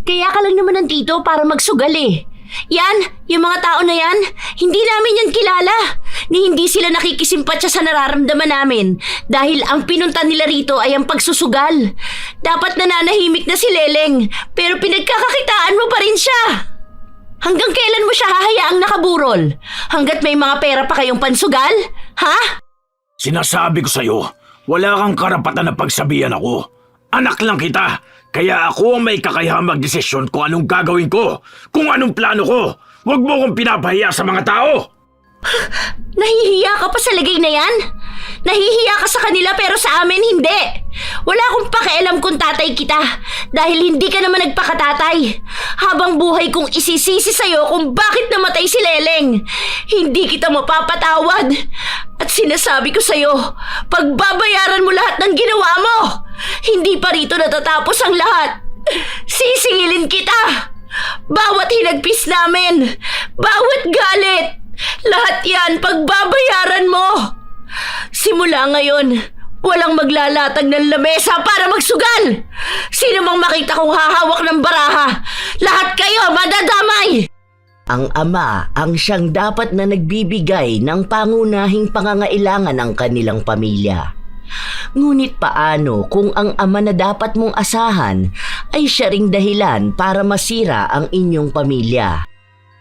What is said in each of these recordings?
Kaya ka lang naman nandito para magsugal eh. Yan, yung mga tao na yan, hindi namin yan kilala. Ni hindi sila nakikisimpatya sa nararamdaman namin dahil ang pinunta nila rito ay ang pagsusugal. Dapat nananahimik na si Leleng pero pinagkakakitaan mo pa rin siya. Hanggang kailan mo siya hahayaang nakaburol? Hanggat may mga pera pa kayong pansugal? Ha? Sinasabi ko sa'yo, wala kang karapatan na pagsabihan ako. Anak lang kita, kaya ako ang may kakayahang magdesisyon kung anong gagawin ko, kung anong plano ko. Huwag mo akong pinapahiya sa mga tao. Nahihiya ka pa sa lagay na yan? Nahihiya ka sa kanila pero sa amin hindi. Wala akong pakialam kung tatay kita dahil hindi ka naman nagpakatatay. Habang buhay kong isisisi sa'yo kung bakit namatay si Leleng. Hindi kita mapapatawad. At sinasabi ko sa'yo, pagbabayaran mo lahat ng ginawa mo. Hindi pa rito natatapos ang lahat. Sisingilin kita. Bawat hinagpis namin, bawat galit, lahat yan pagbabayaran mo. Simula ngayon, walang maglalatag ng lamesa para magsugal. Sino mang makita kong hahawak ng baraha, lahat kayo madadamay. Ang ama ang siyang dapat na nagbibigay ng pangunahing pangangailangan ng kanilang pamilya. Ngunit paano kung ang ama na dapat mong asahan ay siya ring dahilan para masira ang inyong pamilya?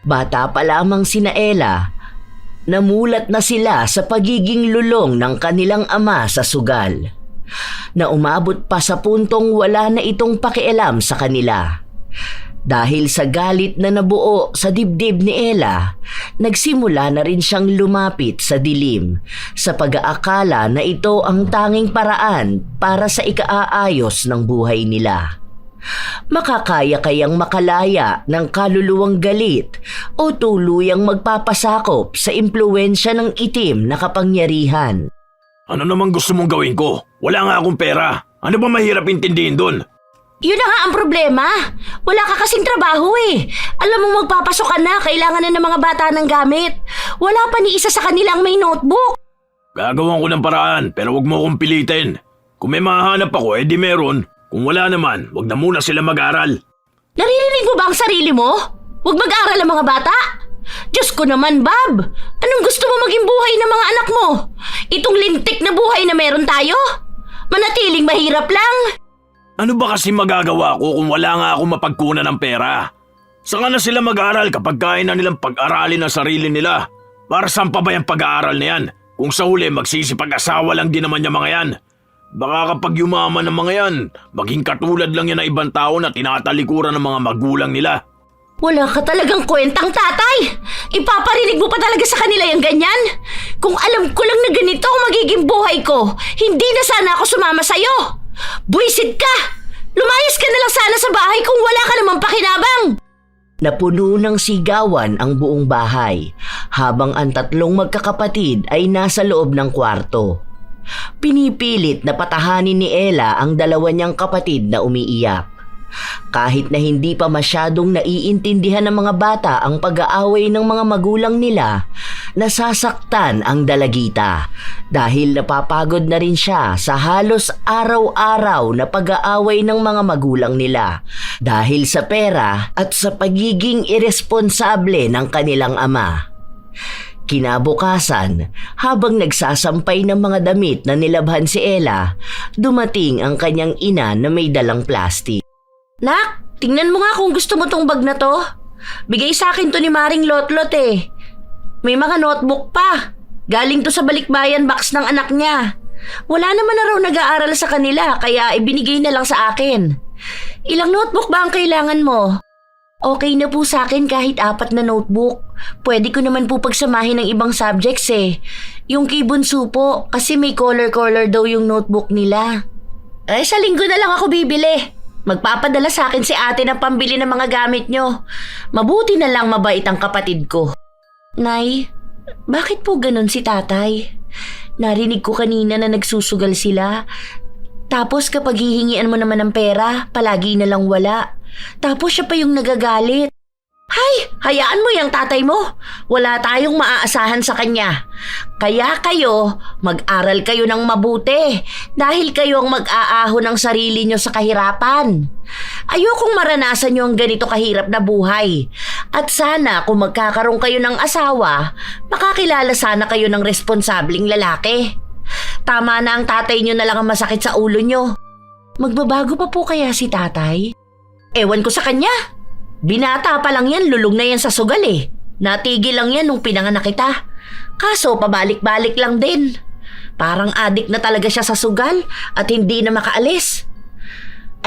Bata pa lamang sina Ella, namulat na sila sa pagiging lulong ng kanilang ama sa sugal, na umabot pa sa puntong wala na itong pakialam sa kanila. Dahil sa galit na nabuo sa dibdib ni Ella, nagsimula na rin siyang lumapit sa dilim sa pag-aakala na ito ang tanging paraan para sa ikaaayos ng buhay nila. Makakaya kayang makalaya ng kaluluwang galit o tuluyang magpapasakop sa impluwensya ng itim na kapangyarihan? Ano naman gusto mong gawin ko? Wala nga akong pera. Ano ba mahirap intindihin dun? Yun na nga ang problema. Wala ka kasing trabaho eh. Alam mo magpapasok ka na, kailangan na ng mga bata ng gamit. Wala pa ni isa sa kanilang may notebook. Gagawan ko ng paraan pero wag mo akong pilitin. Kung may mahanap ako, edi meron. Kung wala naman, wag na muna sila mag-aral. Naririnig mo ba ang sarili mo? Huwag mag-aral ang mga bata? Diyos ko naman, Bob. Anong gusto mo maging buhay ng mga anak mo? Itong lintik na buhay na meron tayo? Manatiling mahirap lang. Ano ba kasi magagawa ko kung wala nga akong mapagkunan ng pera? Saka na sila mag-aral kapag kaya na nilang pag-aralin ang sarili nila. Para saan pa ba yung pag-aaral na yan? Kung sa huli magsisipag-asawa lang din naman yung mga yan. Baka kapag yumaman ng mga yan, maging katulad lang yan ng ibang tao na tinatalikuran ng mga magulang nila. Wala ka talagang kwentang, tatay. Ipaparinig mo pa talaga sa kanila yung ganyan? Kung alam ko lang na ganito ang magiging buhay ko, hindi na sana ako sumama sa'yo. Buwisit ka! Lumayas ka na lang sana sa bahay kung wala ka namang pakinabang! Napuno ng sigawan ang buong bahay habang ang tatlong magkakapatid ay nasa loob ng kwarto. Pinipilit na patahanin ni Ella ang dalawa niyang kapatid na umiiyak. Kahit na hindi pa masyadong naiintindihan ng mga bata ang pag-aaway ng mga magulang nila, nasasaktan ang dalagita dahil napapagod na rin siya sa halos araw-araw na pag-aaway ng mga magulang nila dahil sa pera at sa pagiging iresponsable ng kanilang ama. Kinabukasan, habang nagsasampay ng mga damit na nilabhan si Ella, dumating ang kanyang ina na may dalang plastic. Nak, tingnan mo nga kung gusto mo tong bag na to. Bigay sa akin to ni Maring Lotlot eh. May mga notebook pa. Galing to sa balikbayan box ng anak niya. Wala naman na raw nag-aaral sa kanila kaya ibinigay na lang sa akin. Ilang notebook ba ang kailangan mo? Okay na po sa akin kahit 4 na notebook. Pwede ko naman po pagsamahin ng ibang subjects eh. Yung kay Bunso po kasi may color-color daw yung notebook nila. Sa linggo na lang ako bibili. Magpapadala sa akin si ate ng pambili ng mga gamit nyo. Mabuti na lang mabait ang kapatid ko. Nay, bakit po ganun si tatay? Narinig ko kanina na nagsusugal sila. Tapos kapag hihingian mo naman ng pera, palagi na lang wala. Tapos siya pa yung nagagalit. Hay, hayaan mo yung tatay mo. Wala tayong maaasahan sa kanya. Kaya kayo, mag-aral kayo ng mabuti dahil kayo ang mag-aahon ng sarili nyo sa kahirapan. Ayokong maranasan nyo ang ganito kahirap na buhay. At sana kung magkakaroon kayo ng asawa, makakilala sana kayo ng responsabling lalaki. Tama na ang tatay nyo na lang ang masakit sa ulo nyo. Magbabago pa po kaya si tatay? Ewan ko sa kanya. Binata pa lang yan, lulong na yan sa sugal eh. Natigil lang yan nung pinanganak kita. Kaso pabalik-balik lang din. Parang adik na talaga siya sa sugal at hindi na makaalis.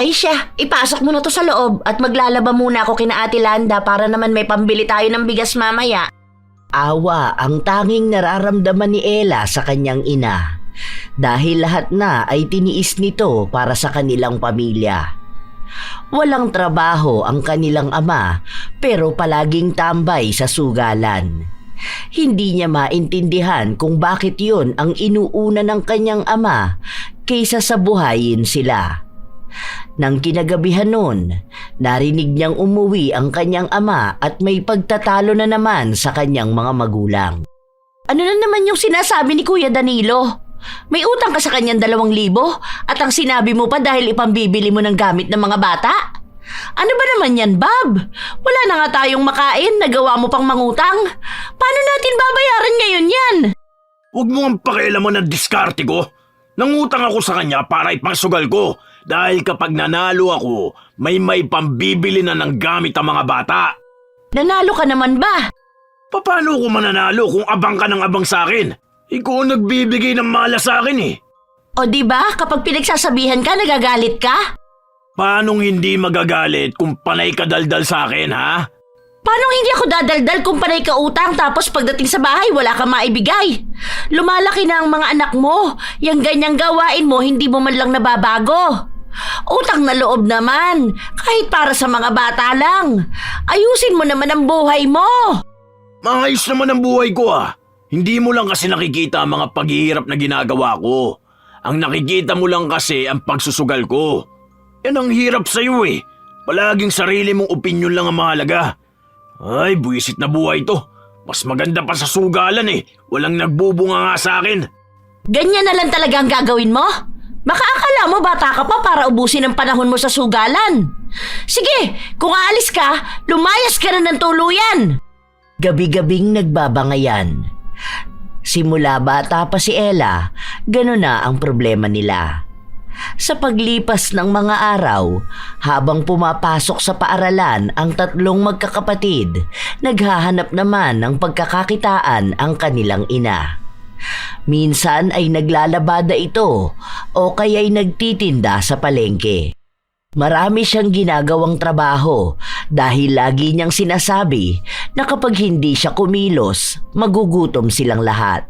Ay siya, ipasok mo na to sa loob at maglalaba muna ako kina Ate Landa para naman may pambili tayo ng bigas mamaya. Awa ang tanging nararamdaman ni Ella sa kanyang ina. Dahil lahat na ay tiniis nito para sa kanilang pamilya. Walang trabaho ang kanilang ama pero palaging tambay sa sugalan. Hindi niya maintindihan kung bakit yun ang inuuna ng kanyang ama kaysa sa buhayin sila. Nang kinagabihan nun, narinig niyang umuwi ang kanyang ama at may pagtatalo na naman sa kanyang mga magulang. Ano na naman yung sinasabi ni Kuya Danilo? May utang ka sa kanyang 2,000 at ang sinabi mo pa dahil ipambibili mo ng gamit ng mga bata? Ano ba naman yan, Bob? Wala na nga tayong makain, nagawa mo pang mangutang. Paano natin babayaran ngayon yan? Huwag mo ang pakialaman ng diskarte ko. Nangutang ako sa kanya para ipangsugal ko dahil kapag nanalo ako, may pambibili na ng gamit ang mga bata. Nanalo ka naman ba? Paano ko mananalo kung abang ka ng abang sa akin? Ikaw ang nagbibigay ng malas sa akin eh. O di ba kapag pinagsasabihan ka, nagagalit ka? Paanong hindi magagalit kung panay ka daldal sa akin, ha? Paano hindi ako dadaldal kung panay ka utang tapos pagdating sa bahay wala kang maibigay? Lumalaki na ang mga anak mo. Yang ganyang gawain mo hindi mo man lang nababago. Utang na loob naman, kahit para sa mga bata lang. Ayusin mo naman ang buhay mo. Maayos naman ang buhay ko ah. Hindi mo lang kasi nakikita ang mga paghihirap na ginagawa ko. Ang nakikita mo lang kasi ang pagsusugal ko. Yan ang hirap sa'yo eh. Palaging sarili mong opinyon lang ang mahalaga. Ay, buwisit na buhay to. Mas maganda pa sa sugalan eh. Walang nagbubunga nga sa akin. Ganyan na lang talaga ang gagawin mo? Baka akala mo bata ka pa para ubusin ang panahon mo sa sugalan. Sige, kung aalis ka, lumayas ka na ng tuluyan. Gabi-gabing nagbabangayan. Simula bata pa si Ella, gano'n na ang problema nila. Sa paglipas ng mga araw, habang pumapasok sa paaralan ang 3 magkakapatid, naghahanap naman ng pagkakakitaan ang kanilang ina. Minsan ay naglalabada ito o kaya'y nagtitinda sa palengke. Marami siyang ginagawang trabaho dahil lagi niyang sinasabi na kapag hindi siya kumilos, magugutom silang lahat.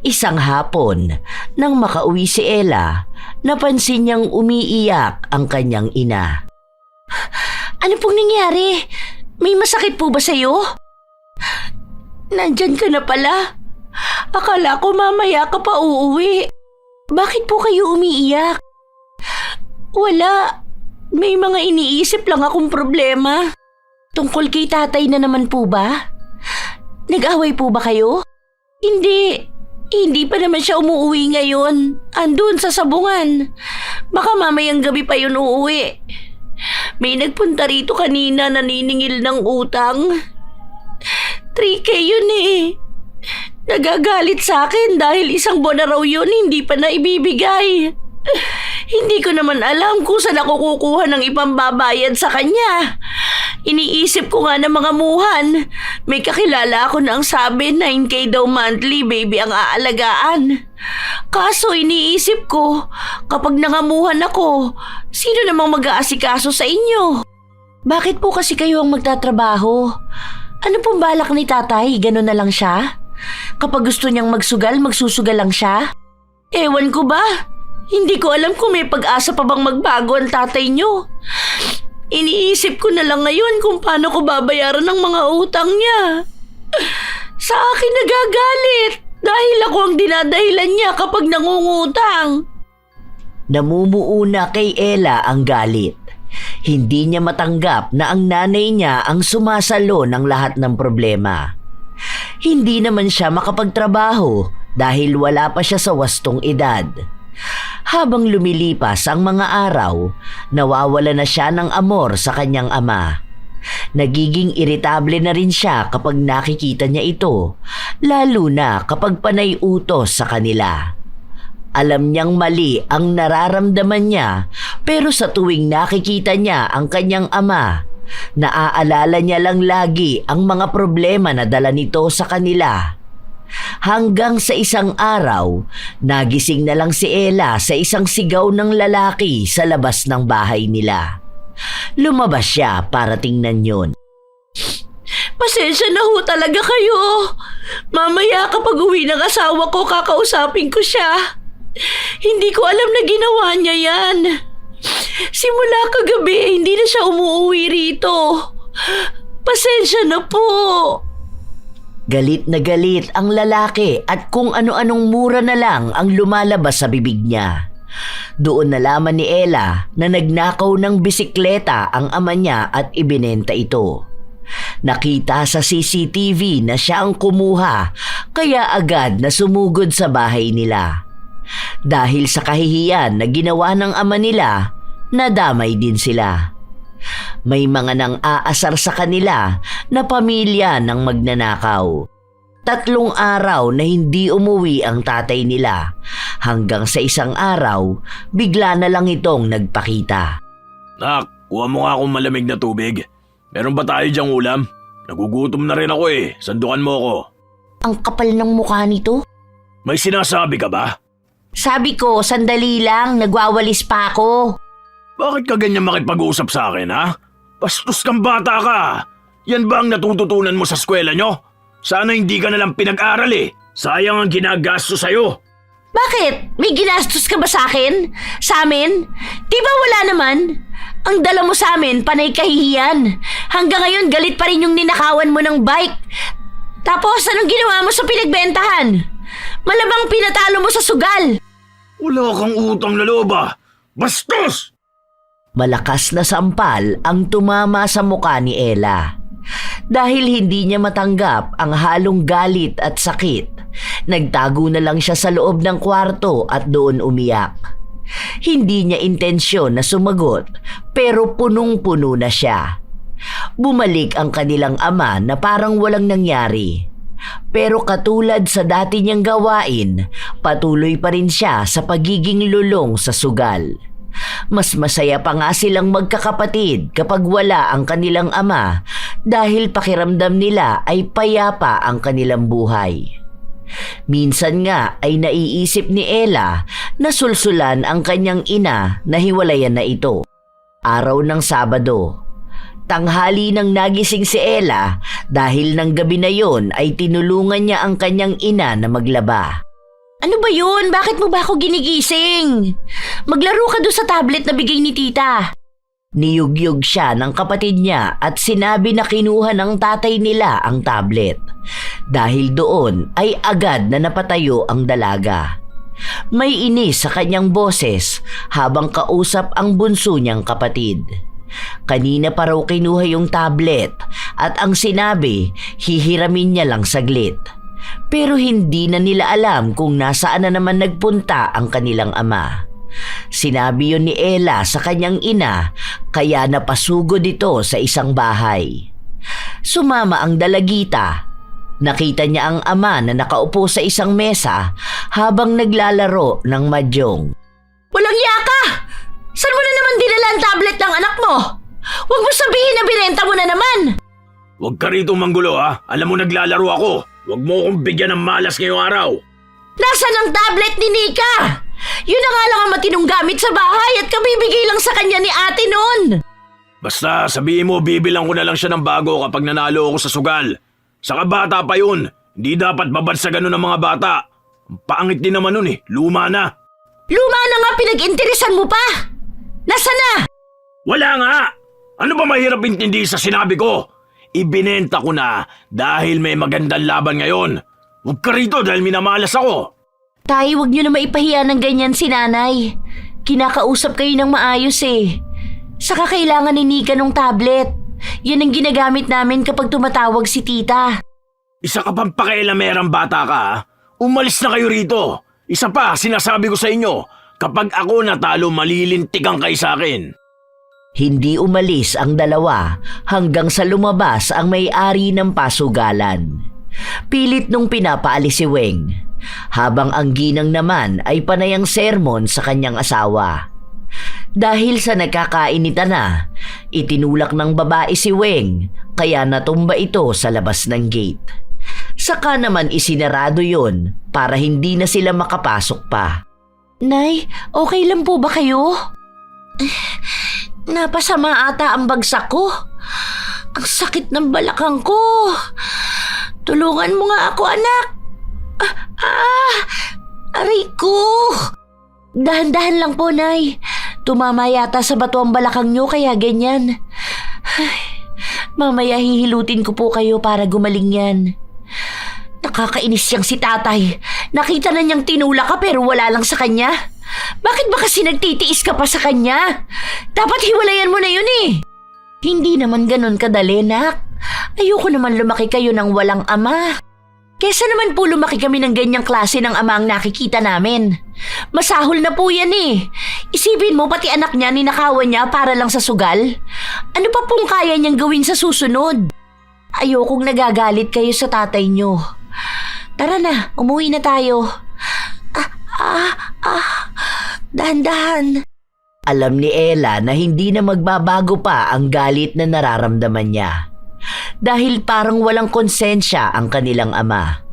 Isang hapon, nang makauwi si Ella, napansin niyang umiiyak ang kanyang ina. Ano pong nangyari? May masakit po ba sa'yo? Nandyan ka na pala. Akala ko mamaya ka pa uuwi. Bakit po kayo umiiyak? Wala. May mga iniisip lang akong problema. Tungkol kay tatay na naman po ba? Nag-away po ba kayo? Hindi. Hindi pa naman siya umuwi ngayon. Andun sa sabungan. Baka mamayang gabi pa yun uuwi. May nagpunta rito kanina naniningil ng utang. 3K yun eh. Nagagalit sa akin dahil isang buwan na raw yun hindi pa naibibigay. Hindi ko naman alam kung saan ako kukuha ng ipambabayad sa kanya. Iniisip ko nga ng mga muhan. May kakilala ako na ang sabi 9K daw monthly baby ang aalagaan. Kaso iniisip ko, kapag nangamuhan ako, sino namang mag-aasikaso sa inyo? Bakit po kasi kayo ang magtatrabaho? Ano pong balak ni tatay? Ganon na lang siya? Kapag gusto niyang magsugal, magsusugal lang siya? Ewan ko ba? Hindi ko alam kung may pag-asa pa bang magbago ang tatay niyo. Iniisip ko na lang ngayon kung paano ko babayaran ng mga utang niya. Sa akin nagagalit dahil ako ang dinadahilan niya kapag nangungutang. Namumuuna kay Ella ang galit. Hindi niya matanggap na ang nanay niya ang sumasalo ng lahat ng problema. Hindi naman siya makapagtrabaho dahil wala pa siya sa wastong edad. Habang lumilipas ang mga araw, nawawala na siya ng amor sa kanyang ama. Nagiging iritable na rin siya kapag nakikita niya ito, lalo na kapag panay utos sa kanila. Alam niyang mali ang nararamdaman niya, pero sa tuwing nakikita niya ang kanyang ama, naaalala niya lang lagi ang mga problema na dala nito sa kanila. Hanggang sa isang araw, nagising na lang si Ella sa isang sigaw ng lalaki sa labas ng bahay nila. Lumabas siya para tingnan yun. Pasensya na ho talaga kayo. Mamaya kapag uwi ng asawa ko, kakausapin ko siya. Hindi ko alam na ginawa niya yan. Simula kagabi, hindi na siya umuwi rito. Pasensya na po. Galit na galit ang lalaki at kung ano-anong mura na lang ang lumalabas sa bibig niya. Doon nalaman ni Ella na nagnakaw ng bisikleta ang ama niya at ibinenta ito. Nakita sa CCTV na siya ang kumuha, kaya agad na sumugod sa bahay nila. Dahil sa kahihiyan na ginawa ng ama nila, nadamay din sila. May mga nang aasar sa kanila na pamilya ng magnanakaw. 3 araw na hindi umuwi ang tatay nila, hanggang sa isang araw, bigla na lang itong nagpakita. Nak, kuha mo nga akong malamig na tubig. Meron ba tayo diyang ulam? Nagugutom na rin ako eh. Sandukan mo ako. Ang kapal ng mukha nito. May sinasabi ka ba? Sabi ko, sandali lang, nagwawalis pa ako. Bakit ka ganyan makipag-usap sa akin, ha? Bastos kang bata ka. Yan ba ang natututunan mo sa eskwela nyo? Sana hindi ka nalang pinag-aral eh. Sayang ang ginagastos sa'yo. Bakit? May ginastos ka ba sa akin? Sa amin? Di ba wala naman? Ang dala mo sa amin, panay kahihiyan. Hanggang ngayon, galit pa rin yung ninakawan mo ng bike. Tapos, anong ginawa mo sa pinagbentahan? Malamang pinatalo mo sa sugal. Wala kang utang na loob ah. Bastos! Malakas na sampal ang tumama sa mukha ni Ella. Dahil hindi niya matanggap ang halong galit at sakit, nagtago na lang siya sa loob ng kwarto at doon umiyak. Hindi niya intensyon na sumagot, pero punong-puno na siya. Bumalik ang kanilang ama na parang walang nangyari. Pero katulad sa dati niyang gawain, patuloy pa rin siya sa pagiging lulong sa sugal. Mas masaya pa nga silang magkakapatid kapag wala ang kanilang ama dahil pakiramdam nila ay payapa ang kanilang buhay. Minsan nga ay naiisip ni Ella na sulsulan ang kanyang ina na hiwalayan na ito. Araw ng Sabado. Tanghali nang nagising si Ella dahil ng gabi na yon ay tinulungan niya ang kanyang ina na maglaba. Ano ba yun? Bakit mo ba ako ginigising? Maglaro ka doon sa tablet na bigay ni tita. Niyugyug siya ng kapatid niya at sinabi na kinuha ng tatay nila ang tablet. Dahil doon ay agad na napatayo ang dalaga. May inis sa kanyang boses habang kausap ang bunso niyang kapatid. Kanina pa raw kinuha yung tablet at ang sinabi, hihiramin niya lang saglit. Pero hindi na nila alam kung nasaan na naman nagpunta ang kanilang ama. Sinabi yun ni Ella sa kanyang ina, kaya napasugod ito sa isang bahay. Sumama ang dalagita. Nakita niya ang ama na nakaupo sa isang mesa habang naglalaro ng mahjong. Walang yaka! Saan mo na naman dinala ang tablet ng anak mo? Huwag mo sabihin na binenta mo na naman! Huwag ka rito manggulo ha. Alam mo naglalaro ako. Huwag mo akong bigyan ng malas ngayong araw. Nasaan ang tablet ni Nika? Yun na nga lang ang matinong gamit sa bahay at kabibigay lang sa kanya ni ate noon. Basta sabihin mo bibilang ko na lang siya ng bago kapag nanalo ako sa sugal. Saka bata pa yun. Hindi dapat babad sa ganun ng mga bata. Ang pangit din naman nun eh. Luma na. Luma na nga, pinag-interesan mo pa. Nasaan na? Wala nga! Ano ba mahirap intindi sa sinabi ko? Ibinenta ko na dahil may magandang laban ngayon. Huwag ka rito dahil minamalas ako. Tay, huwag niyo na maipahiya ng ganyan si nanay. Kinakausap kayo ng maayos eh. Saka kailangan ni Nika ng tablet. Yan ang ginagamit namin kapag tumatawag si tita. Isa ka pang pakialamerang bata ka, ha? Umalis na kayo rito. Isa pa, sinasabi ko sa inyo, kapag ako natalo, malilintikan kayo sa akin. Hindi umalis ang dalawa hanggang sa lumabas ang may-ari ng pasugalan. Pilit nung pinapaalis si Weng, habang ang ginang naman ay panayang sermon sa kanyang asawa. Dahil sa nagkakainitan na, itinulak ng babae si Weng kaya natumba ito sa labas ng gate. Saka naman isinarado yon para hindi na sila makapasok pa. Nay, okay lang po ba kayo? Napasama ata ang bagsak ko. Ang sakit ng balakang ko. Tulungan mo nga ako, anak. Aray ko. Dahan-dahan lang po, Nay. Tumama yata sa bato ang balakang nyo kaya ganyan. Ay, mamaya hihilutin ko po kayo para gumaling yan. Nakakainis siyang si tatay. Nakita na niyang tinulak ka pero wala lang sa kanya. Bakit ba kasi nagtitiis ka pa sa kanya? Dapat hiwalayan mo na yun eh. Hindi naman ganun kadali, nak. Ayoko naman lumaki kayo ng walang ama. Kesa naman po lumaki kami ng ganyang klase ng ama ang nakikita namin. Masahol na po yan eh. Isipin mo pati anak niya ninakawan niya para lang sa sugal. Ano pa pong kaya niyang gawin sa susunod? Ayokong nagagalit kayo sa tatay niyo. Tara na, umuwi na tayo. Dahan-dahan. Alam ni Ella na hindi na magbabago pa ang galit na nararamdaman niya. Dahil parang walang konsensya ang kanilang ama.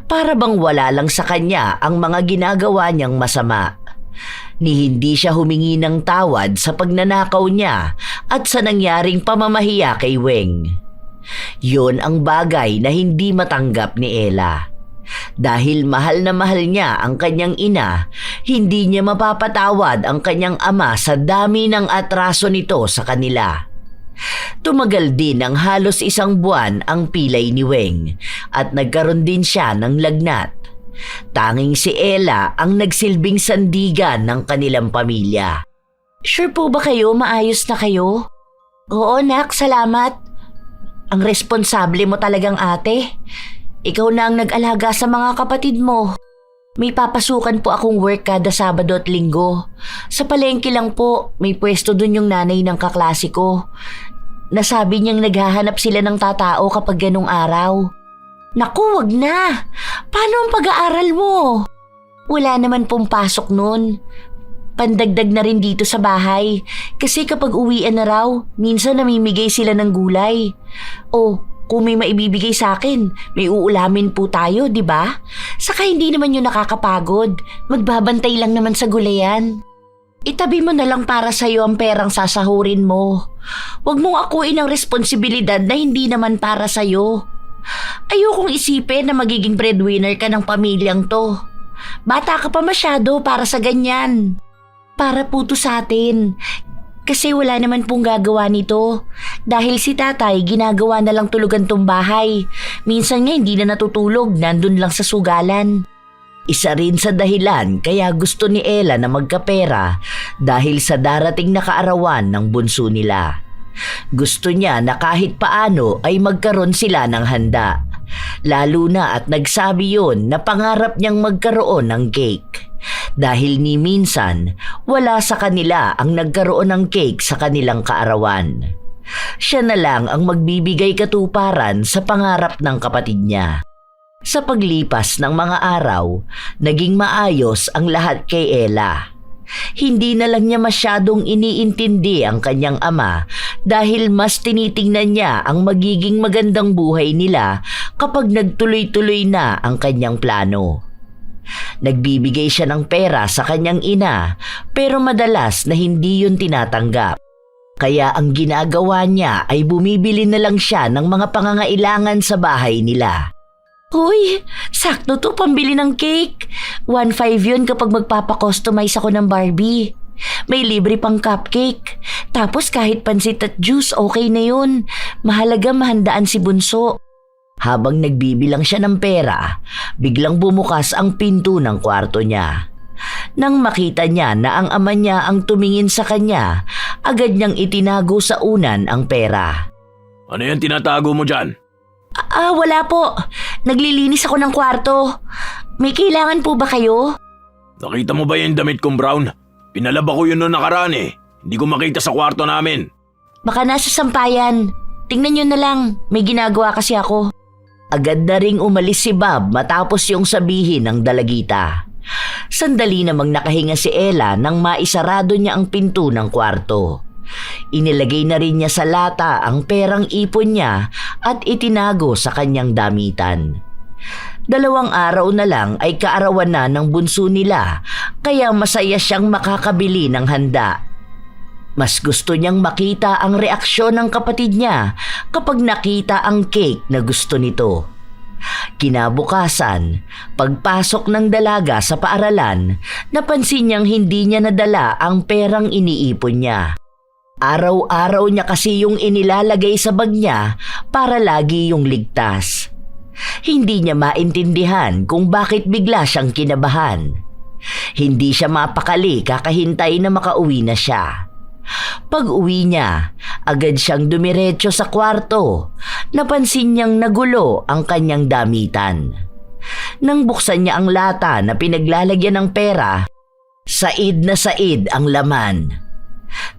Para bang wala lang sa kanya ang mga ginagawa niyang masama. Ni hindi siya humingi ng tawad sa pagnanakaw niya at sa nangyaring pamamahiya kay Weng. Yun ang bagay na hindi matanggap ni Ella. Dahil mahal na mahal niya ang kanyang ina, hindi niya mapapatawad ang kanyang ama sa dami ng atraso nito sa kanila. Tumagal din ng halos 1 buwan ang pilay ni Weng at nagkaroon din siya ng lagnat. Tanging si Ella ang nagsilbing sandigan ng kanilang pamilya. Sure po ba kayo maayos na kayo? Oo, nak, salamat. Ang responsable mo talagang ate. Ikaw na ang nag-alaga sa mga kapatid mo. May papasukan po akong work kada Sabado at Linggo. Sa palengke lang po, may pwesto dun yung nanay ng kaklase ko. Nasabi niyang naghahanap sila ng tatao kapag ganong araw. Naku, wag na. Paano ang pag-aaral mo? Wala naman pong pasok nun. Pandagdag na rin dito sa bahay. Kasi kapag uwian na raw, minsan namimigay sila ng gulay. O, kung may maibibigay sa akin, may uulamin po tayo, di ba? Saka hindi naman yun nakakapagod. Magbabantay lang naman sa gulayan. Itabi mo na lang para sa'yo ang perang sasahurin mo. Huwag mong akuin ang responsibilidad na hindi naman para sa'yo. Ayokong isipin na magiging breadwinner ka ng pamilyang to. Bata ka pa masyado para sa ganyan. Para po to sa atin. Kasi wala naman pong gagawa nito. Dahil si tatay ginagawa na lang tulugan tong bahay. Minsan nga hindi na natutulog, nandun lang sa sugalan. Isa rin sa dahilan kaya gusto ni Ella na magkapera dahil sa darating na kaarawan ng bunso nila. Gusto niya na kahit paano ay magkaroon sila ng handa. Lalo na at nagsabi yon na pangarap niyang magkaroon ng cake. Dahil ni minsan, wala sa kanila ang nagkaroon ng cake sa kanilang kaarawan. Siya na lang ang magbibigay katuparan sa pangarap ng kapatid niya. Sa paglipas ng mga araw, naging maayos ang lahat kay Ella. Hindi na lang niya masyadong iniintindi ang kanyang ama dahil mas tinitingnan niya ang magiging magandang buhay nila kapag nagtuloy-tuloy na ang kanyang plano. Nagbibigay siya ng pera sa kanyang ina pero madalas na hindi yun tinatanggap. Kaya ang ginagawa niya ay bumibili na lang siya ng mga pangangailangan sa bahay nila. Uy, sakto to pambili ng cake. 1.5 yun kapag magpapakustomize ako ng Barbie. May libre pang cupcake. Tapos kahit pansit at juice, okay na yun. Mahalaga mahandaan si Bunso. Habang nagbibilang siya ng pera, biglang bumukas ang pinto ng kwarto niya. Nang makita niya na ang ama niya ang tumingin sa kanya, agad niyang itinago sa unan ang pera. Ano yan tinatago mo dyan? Wala po. Naglilinis ako ng kwarto. May kailangan po ba kayo? Nakita mo ba yung damit kong brown? Pinalaba ko yun noong nakaraan eh. Hindi ko makita sa kwarto namin. Baka nasa sampayan. Tingnan nyo na lang. May ginagawa kasi ako. Agad na ring umalis si Bob matapos yung sabihin ng dalagita. Sandali namang nakahinga si Ella nang maisarado niya ang pinto ng kwarto. Inilagay na rin niya sa lata ang perang ipon niya at itinago sa kanyang damitan. 2 araw na lang ay kaarawan na ng bunso nila, kaya masaya siyang makakabili ng handa. Mas gusto niyang makita ang reaksyon ng kapatid niya kapag nakita ang cake na gusto nito. Kinabukasan, pagpasok ng dalaga sa paaralan, napansin niyang hindi niya nadala ang perang iniipon niya. Araw-araw niya kasi yung inilalagay sa bag niya para lagi yung ligtas. Hindi niya maintindihan kung bakit bigla siyang kinabahan. Hindi siya mapakali kakahintay na makauwi na siya. Pag-uwi niya, agad siyang dumiretso sa kwarto. Napansin niyang nagulo ang kanyang damitan. Nang buksan niya ang lata na pinaglalagyan ng pera, said na said ang laman.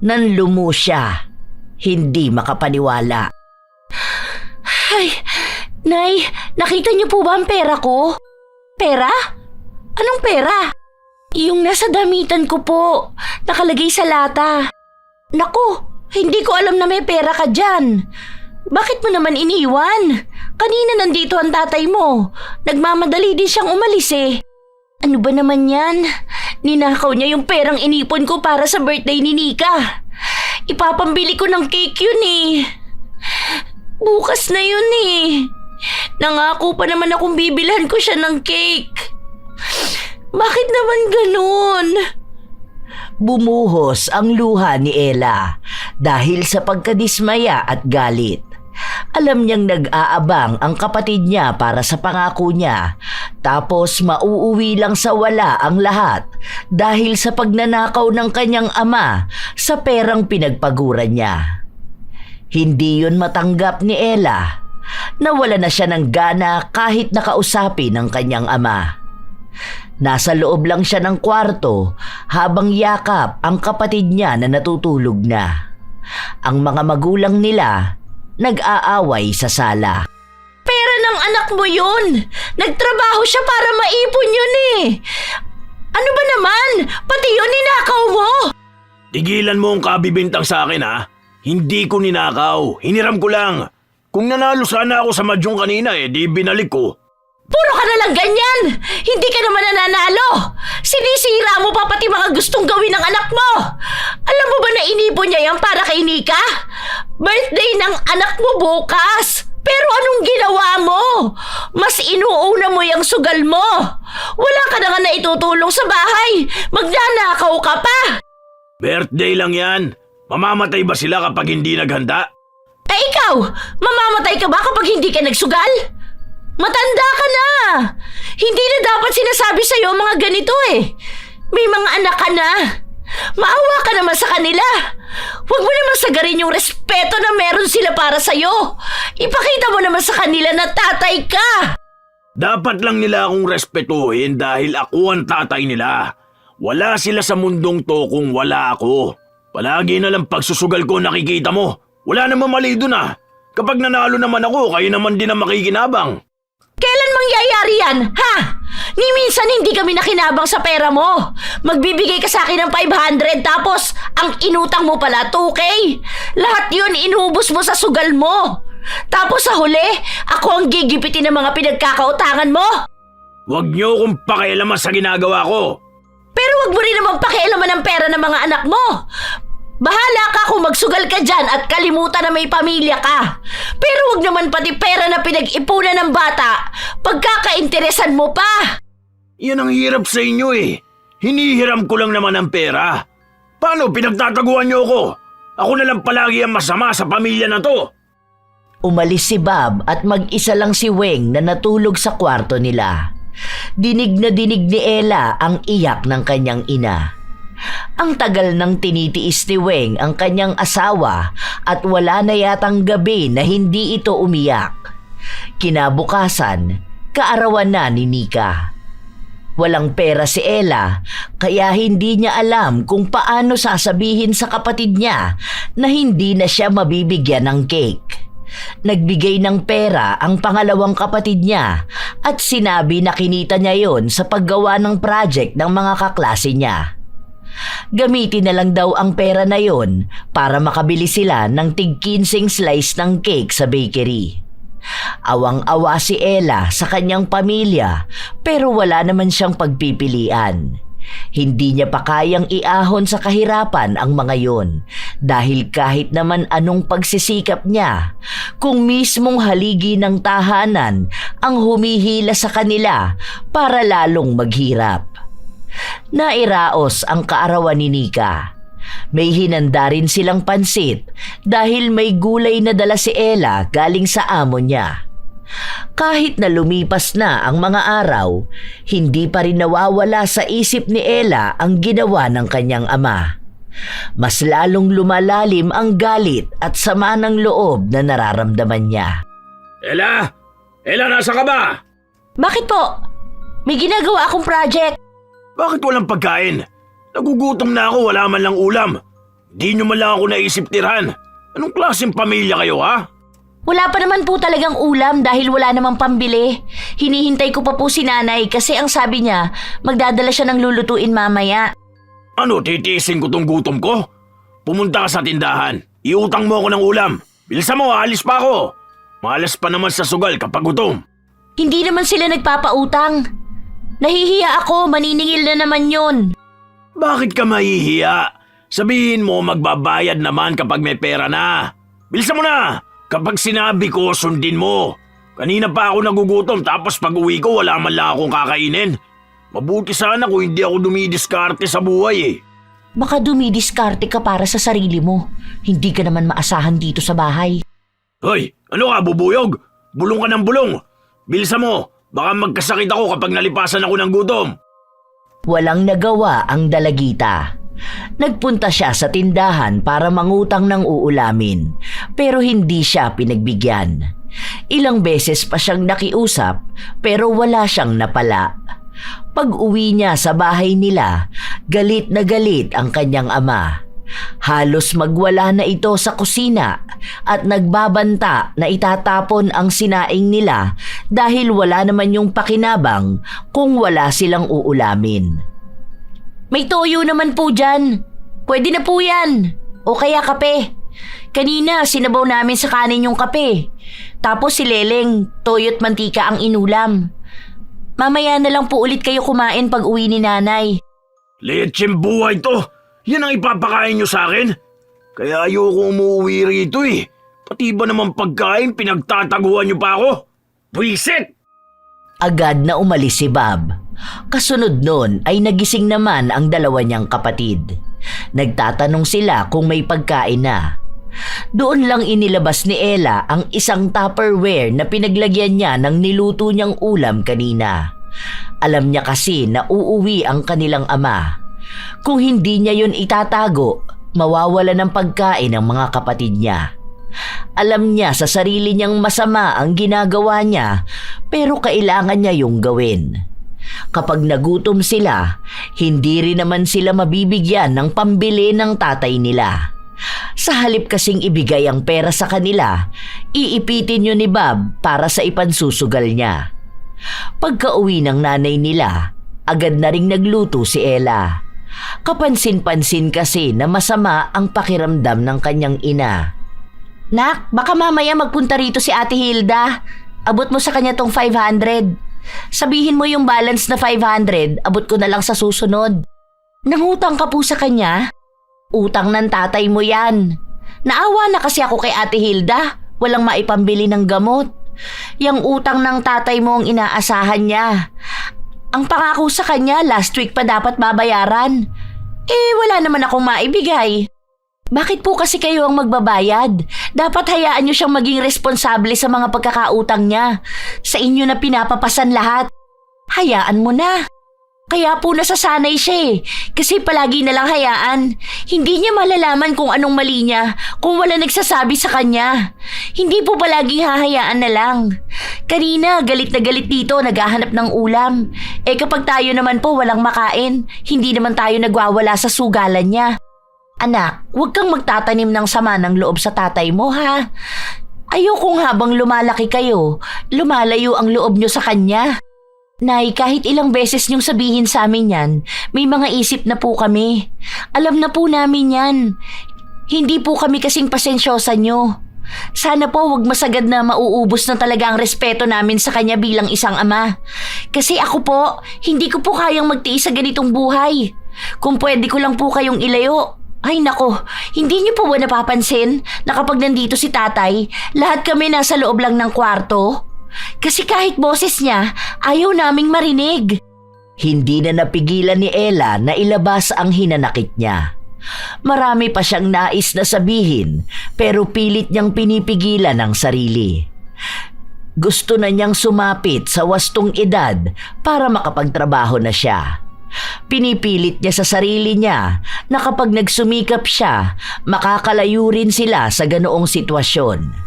Nanlumo siya, hindi makapaniwala. Ay, Nay, nakita niyo po ba ang pera ko? Pera? Anong pera? Yung nasa damitan ko po, nakalagay sa lata. Naku, hindi ko alam na may pera ka dyan. Bakit mo naman iniwan? Kanina nandito ang tatay mo. Nagmamadali din siyang umalis eh. Ano ba naman yan? Ninakaw niya yung perang inipon ko para sa birthday ni Nika. Ipapambili ko ng cake yun eh. Bukas na yun eh. Nangako pa naman akong bibilhan ko siya ng cake. Bakit naman ganun? Bumuhos ang luha ni Ella dahil sa pagkadismaya at galit. Alam niyang nag-aabang ang kapatid niya para sa pangako niya, tapos mauuwi lang sa wala ang lahat dahil sa pagnanakaw ng kanyang ama sa perang pinagpaguran niya. Hindi yun matanggap ni Ella. Nawala na siya ng gana kahit nakausapin ng kanyang ama. Nasa loob lang siya ng kwarto habang yakap ang kapatid niya na natutulog na. Ang mga magulang nila nag-aaway sa sala. Pera ng anak mo yun! Nagtrabaho siya para maipon yun eh! Ano ba naman? Pati yun ninakaw mo! Tigilan mo ang kabibintang sa akin ha. Hindi ko ninakaw, hiniram ko lang. Kung nanalo sana ako sa madyong kanina di binalik ko. Puro ka na lang ganyan! Hindi ka naman nananalo! Sinisira mo pa pati mga gustong gawin ng anak mo! Alam mo ba na inipon niya yan para kay Nika? Birthday ng anak mo bukas! Pero anong ginawa mo? Mas inuuna mo yung sugal mo! Wala ka na nga naitutulong sa bahay! Magnanakaw ka pa! Birthday lang yan. Mamamatay ba sila kapag hindi naghanda? Eh ikaw, mamamatay ka ba kapag hindi ka nagsugal? Matanda ka na! Hindi na dapat sinasabi sa'yo ang mga ganito eh. May mga anak ka na. Maawa ka naman sa kanila. Huwag mo naman sagarin yung respeto na meron sila para sa'yo. Ipakita mo naman sa kanila na tatay ka. Dapat lang nila akong respetuhin dahil ako ang tatay nila. Wala sila sa mundong to kung wala ako. Palagi na lang pagsusugal ko nakikita mo. Wala namang mali dun ah. Kapag nanalo naman ako, kayo naman din ang makikinabang. Kailan mangyayari yan, ha? Ni minsan hindi kami nakinabang sa pera mo. Magbibigay ka sa akin ng 500 tapos ang inutang mo pala 2K. Lahat yun inubos mo sa sugal mo. Tapos sa huli, ako ang gigipitin ng mga pinagkakautangan mo. Huwag niyo akong pakialaman sa ginagawa ko. Pero wag mo rin naman pakialaman ng pera ng mga anak mo. Bahala ka kung magsugal ka dyan at kalimutan na may pamilya ka. Pero wag naman pati pera na pinag-ipunan ng bata, pagkakainteresan mo pa. Yan ang hirap sa inyo eh. Hinihiram ko lang naman ang pera. Paano pinagtataguan niyo ako? Ako na lang palagi ang masama sa pamilya na to. Umalis si Bob at mag-isa lang si Weng na natulog sa kwarto nila. Dinig na dinig ni Ella ang iyak ng kanyang ina. Ang tagal nang tinitiis ni Weng ang kanyang asawa at wala na yatang gabi na hindi ito umiyak. Kinabukasan, kaarawan na ni Nika. Walang pera si Ella kaya hindi niya alam kung paano sasabihin sa kapatid niya na hindi na siya mabibigyan ng cake. Nagbigay ng pera ang pangalawang kapatid niya at sinabi na kinita niya yon sa paggawa ng project ng mga kaklase niya. Gamitin na lang daw ang pera na yon para makabili sila ng tig-15 slice ng cake sa bakery. Awang-awa si Ella sa kanyang pamilya pero wala naman siyang pagpipilian. Hindi niya pa kayang iahon sa kahirapan ang mga yon dahil kahit naman anong pagsisikap niya, kung mismong haligi ng tahanan ang humihila sa kanila para lalong maghirap. Nairaos ang kaarawan ni Nika. May hinanda rin silang pansit dahil may gulay na dala si Ella galing sa amo niya. Kahit na lumipas na ang mga araw, hindi pa rin nawawala sa isip ni Ella ang ginawa ng kanyang ama. Mas lalong lumalalim ang galit at sama ng loob na nararamdaman niya. Ella! Ella, nasa ka ba? Bakit po? May ginagawa akong project. Bakit walang pagkain? Nagugutom na ako, wala man lang ulam. Di nyo man lang ako naisip tirhan. Anong klaseng pamilya kayo, ha? Wala pa naman po talagang ulam dahil wala namang pambili. Hinihintay ko pa po si nanay kasi ang sabi niya, magdadala siya ng lulutuin mamaya. Ano, titiisin ko tong gutom ko? Pumunta ka sa tindahan. Iutang mo ako ng ulam. Bilisan mo, alis pa ako. Malas pa naman sa sugal kapag gutom. Hindi naman sila nagpapautang. Nahihiya ako, maniningil na naman yon. Bakit ka mahihiya? Sabihin mo magbabayad naman kapag may pera na. Bilisan mo na! Kapag sinabi ko, sundin mo. Kanina pa ako nagugutom tapos pag uwi ko wala man lang akong kakainin. Mabuti sana kung hindi ako dumidiskarte sa buhay eh. Baka dumidiskarte ka para sa sarili mo. Hindi ka naman maasahan dito sa bahay. Hoy, ano ka bubuyog? Bulong ka ng bulong. Bilisan mo, baka magkasakit ako kapag nalipasan ako ng gutom. Walang nagawa ang dalagita. Nagpunta siya sa tindahan para mangutang ng uulamin pero hindi siya pinagbigyan. Ilang beses pa siyang nakiusap pero wala siyang napala. Pag-uwi niya sa bahay nila, galit na galit ang kanyang ama. Halos magwala na ito sa kusina at nagbabanta na itatapon ang sinaing nila dahil wala naman yung pakinabang kung wala silang uulamin. May toyo naman po dyan. Pwede na po yan. O kaya kape. Kanina sinabaw namin sa kanin yung kape. Tapos si Leleng, toyo't mantika ang inulam. Mamaya na lang po ulit kayo kumain pag uwi ni nanay. Lecheng buhay to. Yan ang ipapakain nyo sa akin? Kaya ayoko umuwi rito eh. Pati ba naman pagkain pinagtataguan nyo pa ako? Buisit! Agad na umalis si Bob. Kasunod nun ay nagising naman ang dalawa niyang kapatid. Nagtatanong sila kung may pagkain na. Doon lang inilabas ni Ella ang isang Tupperware na pinaglagyan niya ng niluto niyang ulam kanina. Alam niya kasi na uuwi ang kanilang ama. Kung hindi niya yun itatago, mawawala ng pagkain ang mga kapatid niya. Alam niya sa sarili niyang masama ang ginagawa niya pero kailangan niya yung gawin. Kapag nagutom sila, hindi rin naman sila mabibigyan ng pambili ng tatay nila. Sa halip kasing ibigay ang pera sa kanila, iipitin yun ni Bob para sa ipansusugal niya. Pagka-uwi ng nanay nila, agad na ring nagluto si Ella. Kapansin-pansin kasi na masama ang pakiramdam ng kanyang ina. Nak, baka mamaya magpunta rito si Ate Hilda. Abot mo sa kanya tong 500. Sabihin mo yung balance na 500, abot ko na lang sa susunod. Nangutang ka po sa kanya? Utang ng tatay mo yan. Naawa na kasi ako kay Ate Hilda. Walang maipambili ng gamot. Yang utang ng tatay mo ang inaasahan niya. Ang pangako sa kanya, last week pa dapat babayaran. Wala naman akong maibigay. Bakit po kasi kayo ang magbabayad? Dapat hayaan niyo siyang maging responsable sa mga pagkakautang niya. Sa inyo na pinapapasan lahat. Hayaan mo na. Kaya po nasasanay siya eh. Kasi palagi na lang hayaan. Hindi niya malalaman kung anong mali niya kung wala nagsasabi sa kanya. Hindi po palaging hahayaan na lang. Kanina, galit na galit dito, naghahanap ng ulam. Eh kapag tayo naman po walang makain, hindi naman tayo nagwawala sa sugalan niya. Anak, huwag kang magtatanim ng sama ng loob sa tatay mo ha. Ayokong habang lumalaki kayo, lumalayo ang loob niyo sa kanya. Nay, kahit ilang beses niyong sabihin sa amin yan, may mga isip na po kami. Alam na po namin yan. Hindi po kami kasing pasensyosa niyo. Sana po wag masagad na mauubos na talaga ang respeto namin sa kanya bilang isang ama. Kasi ako po, hindi ko po kayang magtiis sa ganitong buhay. Kung pwede ko lang po kayong ilayo. Ay nako, hindi niyo po ba napapansin na kapag nandito si tatay, lahat kami nasa loob lang ng kwarto? Kasi kahit boses niya, ayaw naming marinig. Hindi na napigilan ni Ella na ilabas ang hinanakit niya. Marami pa siyang nais na sabihin pero pilit niyang pinipigilan ang sarili. Gusto na niyang sumapit sa wastong edad para makapagtrabaho na siya. Pinipilit niya sa sarili niya na kapag nagsumikap siya, makakalayo rin sila sa ganoong sitwasyon.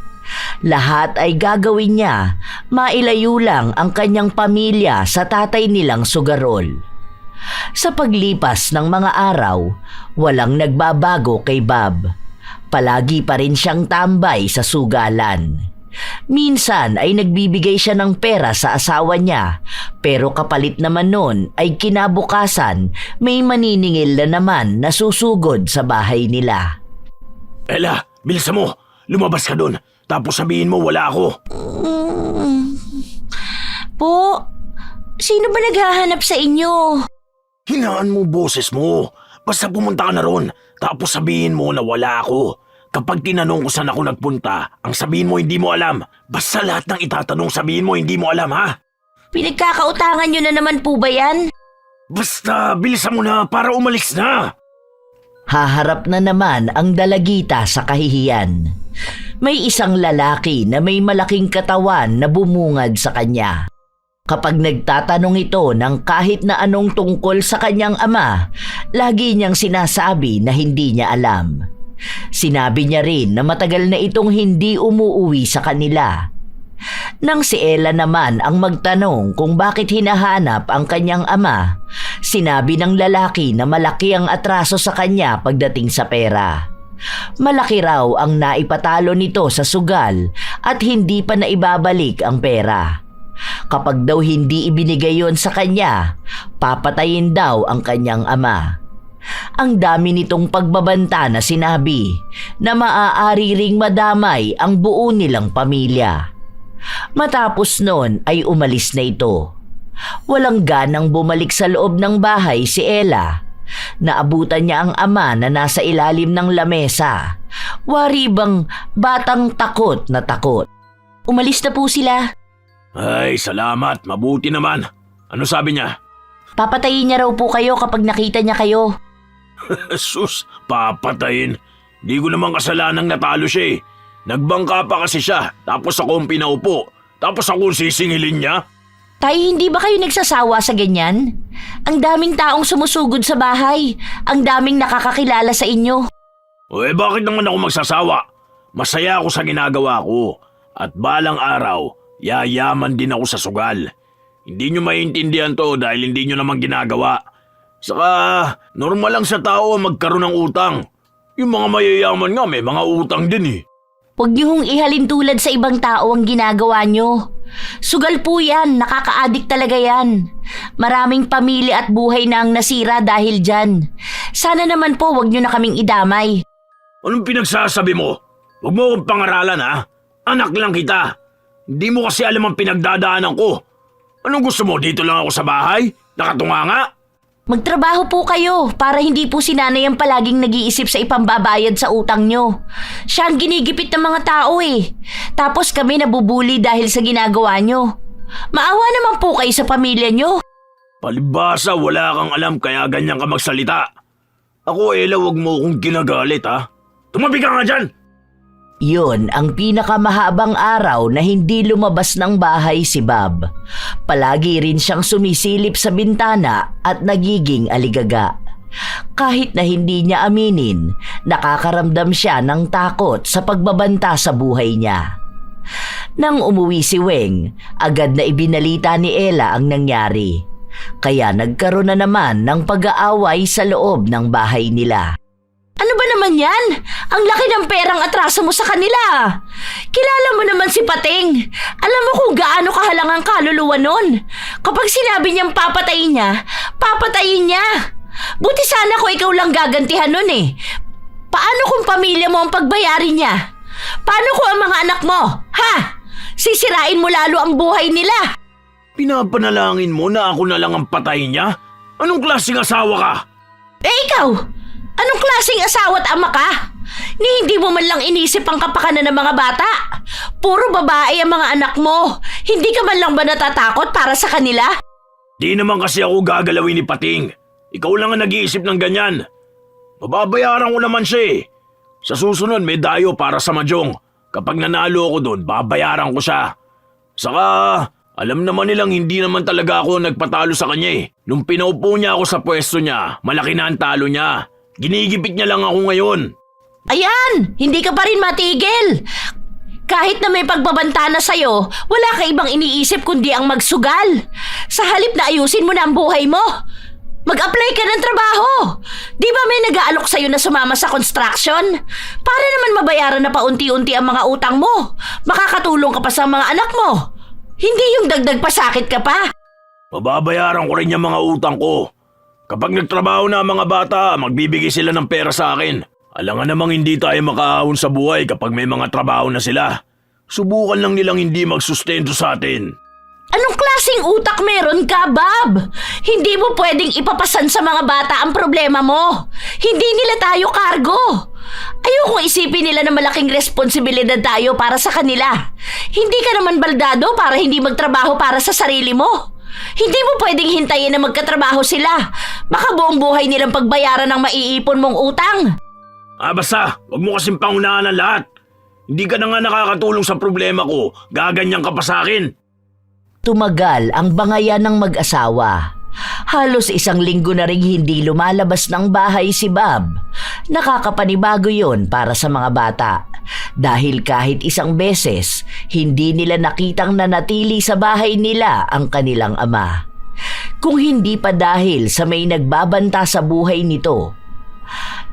Lahat ay gagawin niya, mailayo lang ang kanyang pamilya sa tatay nilang sugarol. Sa paglipas ng mga araw, walang nagbabago kay Bob. Palagi pa rin siyang tambay sa sugalan. Minsan ay nagbibigay siya ng pera sa asawa niya, pero kapalit naman nun ay kinabukasan may maniningil na naman na susugod sa bahay nila. Ella, bilisan mo. Lumabas ka dun. Tapos sabihin mo wala ako. Po, sino ba naghahanap sa inyo? Hinaan mo boses mo. Basta pumunta ka na ron. Tapos sabihin mo na wala ako. Kapag tinanong ko saan ako nagpunta, ang sabihin mo hindi mo alam. Basta lahat ng itatanong sabihin mo hindi mo alam ha. Pinagkakautangan nyo na naman po ba yan? Basta bilisan mo na para umalis na. Haharap na naman ang dalagita sa kahihiyan. May isang lalaki na may malaking katawan na bumungad sa kanya. Kapag nagtatanong ito ng kahit na anong tungkol sa kanyang ama, lagi niyang sinasabi na hindi niya alam. Sinabi niya rin na matagal na itong hindi umuuwi sa kanila. Nang si Ella naman ang magtanong kung bakit hinahanap ang kanyang ama, sinabi ng lalaki na malaki ang atraso sa kanya pagdating sa pera. Malaki raw ang naipatalo nito sa sugal at hindi pa naibabalik ang pera. Kapag daw hindi ibinigay yon sa kanya, papatayin daw ang kanyang ama. Ang dami nitong pagbabanta na sinabi na maaari ring madamay ang buo nilang pamilya. Matapos nun ay umalis na ito. Walang ganang bumalik sa loob ng bahay si Ella. Naabutan niya ang ama na nasa ilalim ng lamesa. Wari bang batang takot na takot. Umalis na po sila. Ay, salamat. Mabuti naman. Ano sabi niya? Papatayin niya raw po kayo kapag nakita niya kayo. Sus, papatayin. Di ko naman kasalanang natalo siya eh. Nagbangka pa kasi siya, tapos ako ang pinaupo. Tapos ako ang sisingilin niya. Tay, hindi ba kayo nagsasawa sa ganyan? Ang daming taong sumusugod sa bahay. Ang daming nakakakilala sa inyo. Bakit naman ako magsasawa? Masaya ako sa ginagawa ko. At balang araw, yayaman din ako sa sugal. Hindi nyo maintindihan to dahil hindi nyo naman ginagawa. Saka, normal lang sa tao magkaroon ng utang. Yung mga mayayaman nga may mga utang din eh. Huwag niyo hong ihalin tulad sa ibang tao ang ginagawa niyo. Sugal po yan, nakaka-addict talaga yan. Maraming pamilya at buhay na ang nasira dahil dyan. Sana naman po wag niyo na kaming idamay. Anong pinagsasabi mo? Huwag mo akong pangaralan ha. Anak lang kita. Hindi mo kasi alam ang pinagdadaanan ko. Anong gusto mo? Dito lang ako sa bahay? Nakatunga nga? Magtrabaho po kayo para hindi po si nanay ang palaging nag-iisip sa ipambabayad sa utang nyo. Siya ang ginigipit ng mga tao eh. Tapos kami nabubuli dahil sa ginagawa nyo. Maawa naman po kayo sa pamilya nyo. Palibasa, wala kang alam kaya ganyan ka magsalita. Ako, Ella, wag mo akong ginagalit ha. Tumabi ka nga dyan! Yun ang pinakamahabang araw na hindi lumabas ng bahay si Bob. Palagi rin siyang sumisilip sa bintana at nagiging aligaga. Kahit na hindi niya aminin, nakakaramdam siya ng takot sa pagbabanta sa buhay niya. Nang umuwi si Weng, agad na ibinalita ni Ella ang nangyari. Kaya nagkaroon na naman ng pag-aaway sa loob ng bahay nila. Ano ba naman yan? Ang laki ng perang atraso mo sa kanila. Kilala mo naman si Pating. Alam mo kung gaano kahalang ang kaluluwa nun. Kapag sinabi niyang papatayin niya, papatayin niya. Buti sana kung ikaw lang gagantihan nun eh. Paano kung pamilya mo ang pagbayarin niya? Paano kung ang mga anak mo? Ha? Sisirain mo lalo ang buhay nila. Pinapanalangin mo na ako na lang ang patayin niya? Anong klaseng asawa ka? Eh ikaw, anong klaseng asawa at ama ka? Ni hindi mo man lang inisip ang kapakanan ng mga bata. Puro babae ang mga anak mo. Hindi ka man lang ba natatakot para sa kanila? Di naman kasi ako gagalawin ni Pating. Ikaw lang ang nag-iisip ng ganyan. Mababayaran ko naman siya eh. Sa susunod may dayo para sa Mahjong. Kapag nanalo ako doon, babayaran ko siya. Saka, alam naman nilang hindi naman talaga ako nagpatalo sa kanya eh. Nung pinaupo niya ako sa pwesto niya, malaki na ang talo niya. Ginigipit niya lang ako ngayon. Ayan! Hindi ka pa rin matigil! Kahit na may pagbabanta na sa'yo, wala ka ibang iniisip kundi ang magsugal. Sa halip na ayusin mo na ang buhay mo, mag-apply ka ng trabaho. Di ba may nag-aalok sa'yo na sumama sa construction? Para naman mabayaran na paunti-unti ang mga utang mo. Makakatulong ka pa sa mga anak mo. Hindi yung dagdag pasakit ka pa. Mababayaran ko rin yung mga utang ko. Kapag nagtrabaho na ang mga bata, magbibigay sila ng pera sa akin. Alangan namang hindi tayo makaahon sa buhay kapag may mga trabaho na sila. Subukan lang nilang hindi magsustento sa atin. Anong klaseng utak meron ka, Bob? Hindi mo pwedeng ipapasan sa mga bata ang problema mo. Hindi nila tayo kargo. Ayokong isipin nila na malaking responsibilidad tayo para sa kanila. Hindi ka naman baldado para hindi magtrabaho para sa sarili mo. Hindi mo pwedeng hintayin na magkatrabaho sila. Baka buong buhay nilang pagbayaran ng maiipon mong utang. Basta, wag mo kasing pangunahan ng lahat. Hindi ka na nga nakakatulong sa problema ko. Gaganyan ka pa sa akin. Tumagal ang bangayan ng mag-asawa. Halos 1 linggo na ring hindi lumalabas ng bahay si Bob. Nakakapanibago yon para sa mga bata. Dahil kahit 1 beses, hindi nila nakitang nanatili sa bahay nila ang kanilang ama. Kung hindi pa dahil sa may nagbabanta sa buhay nito.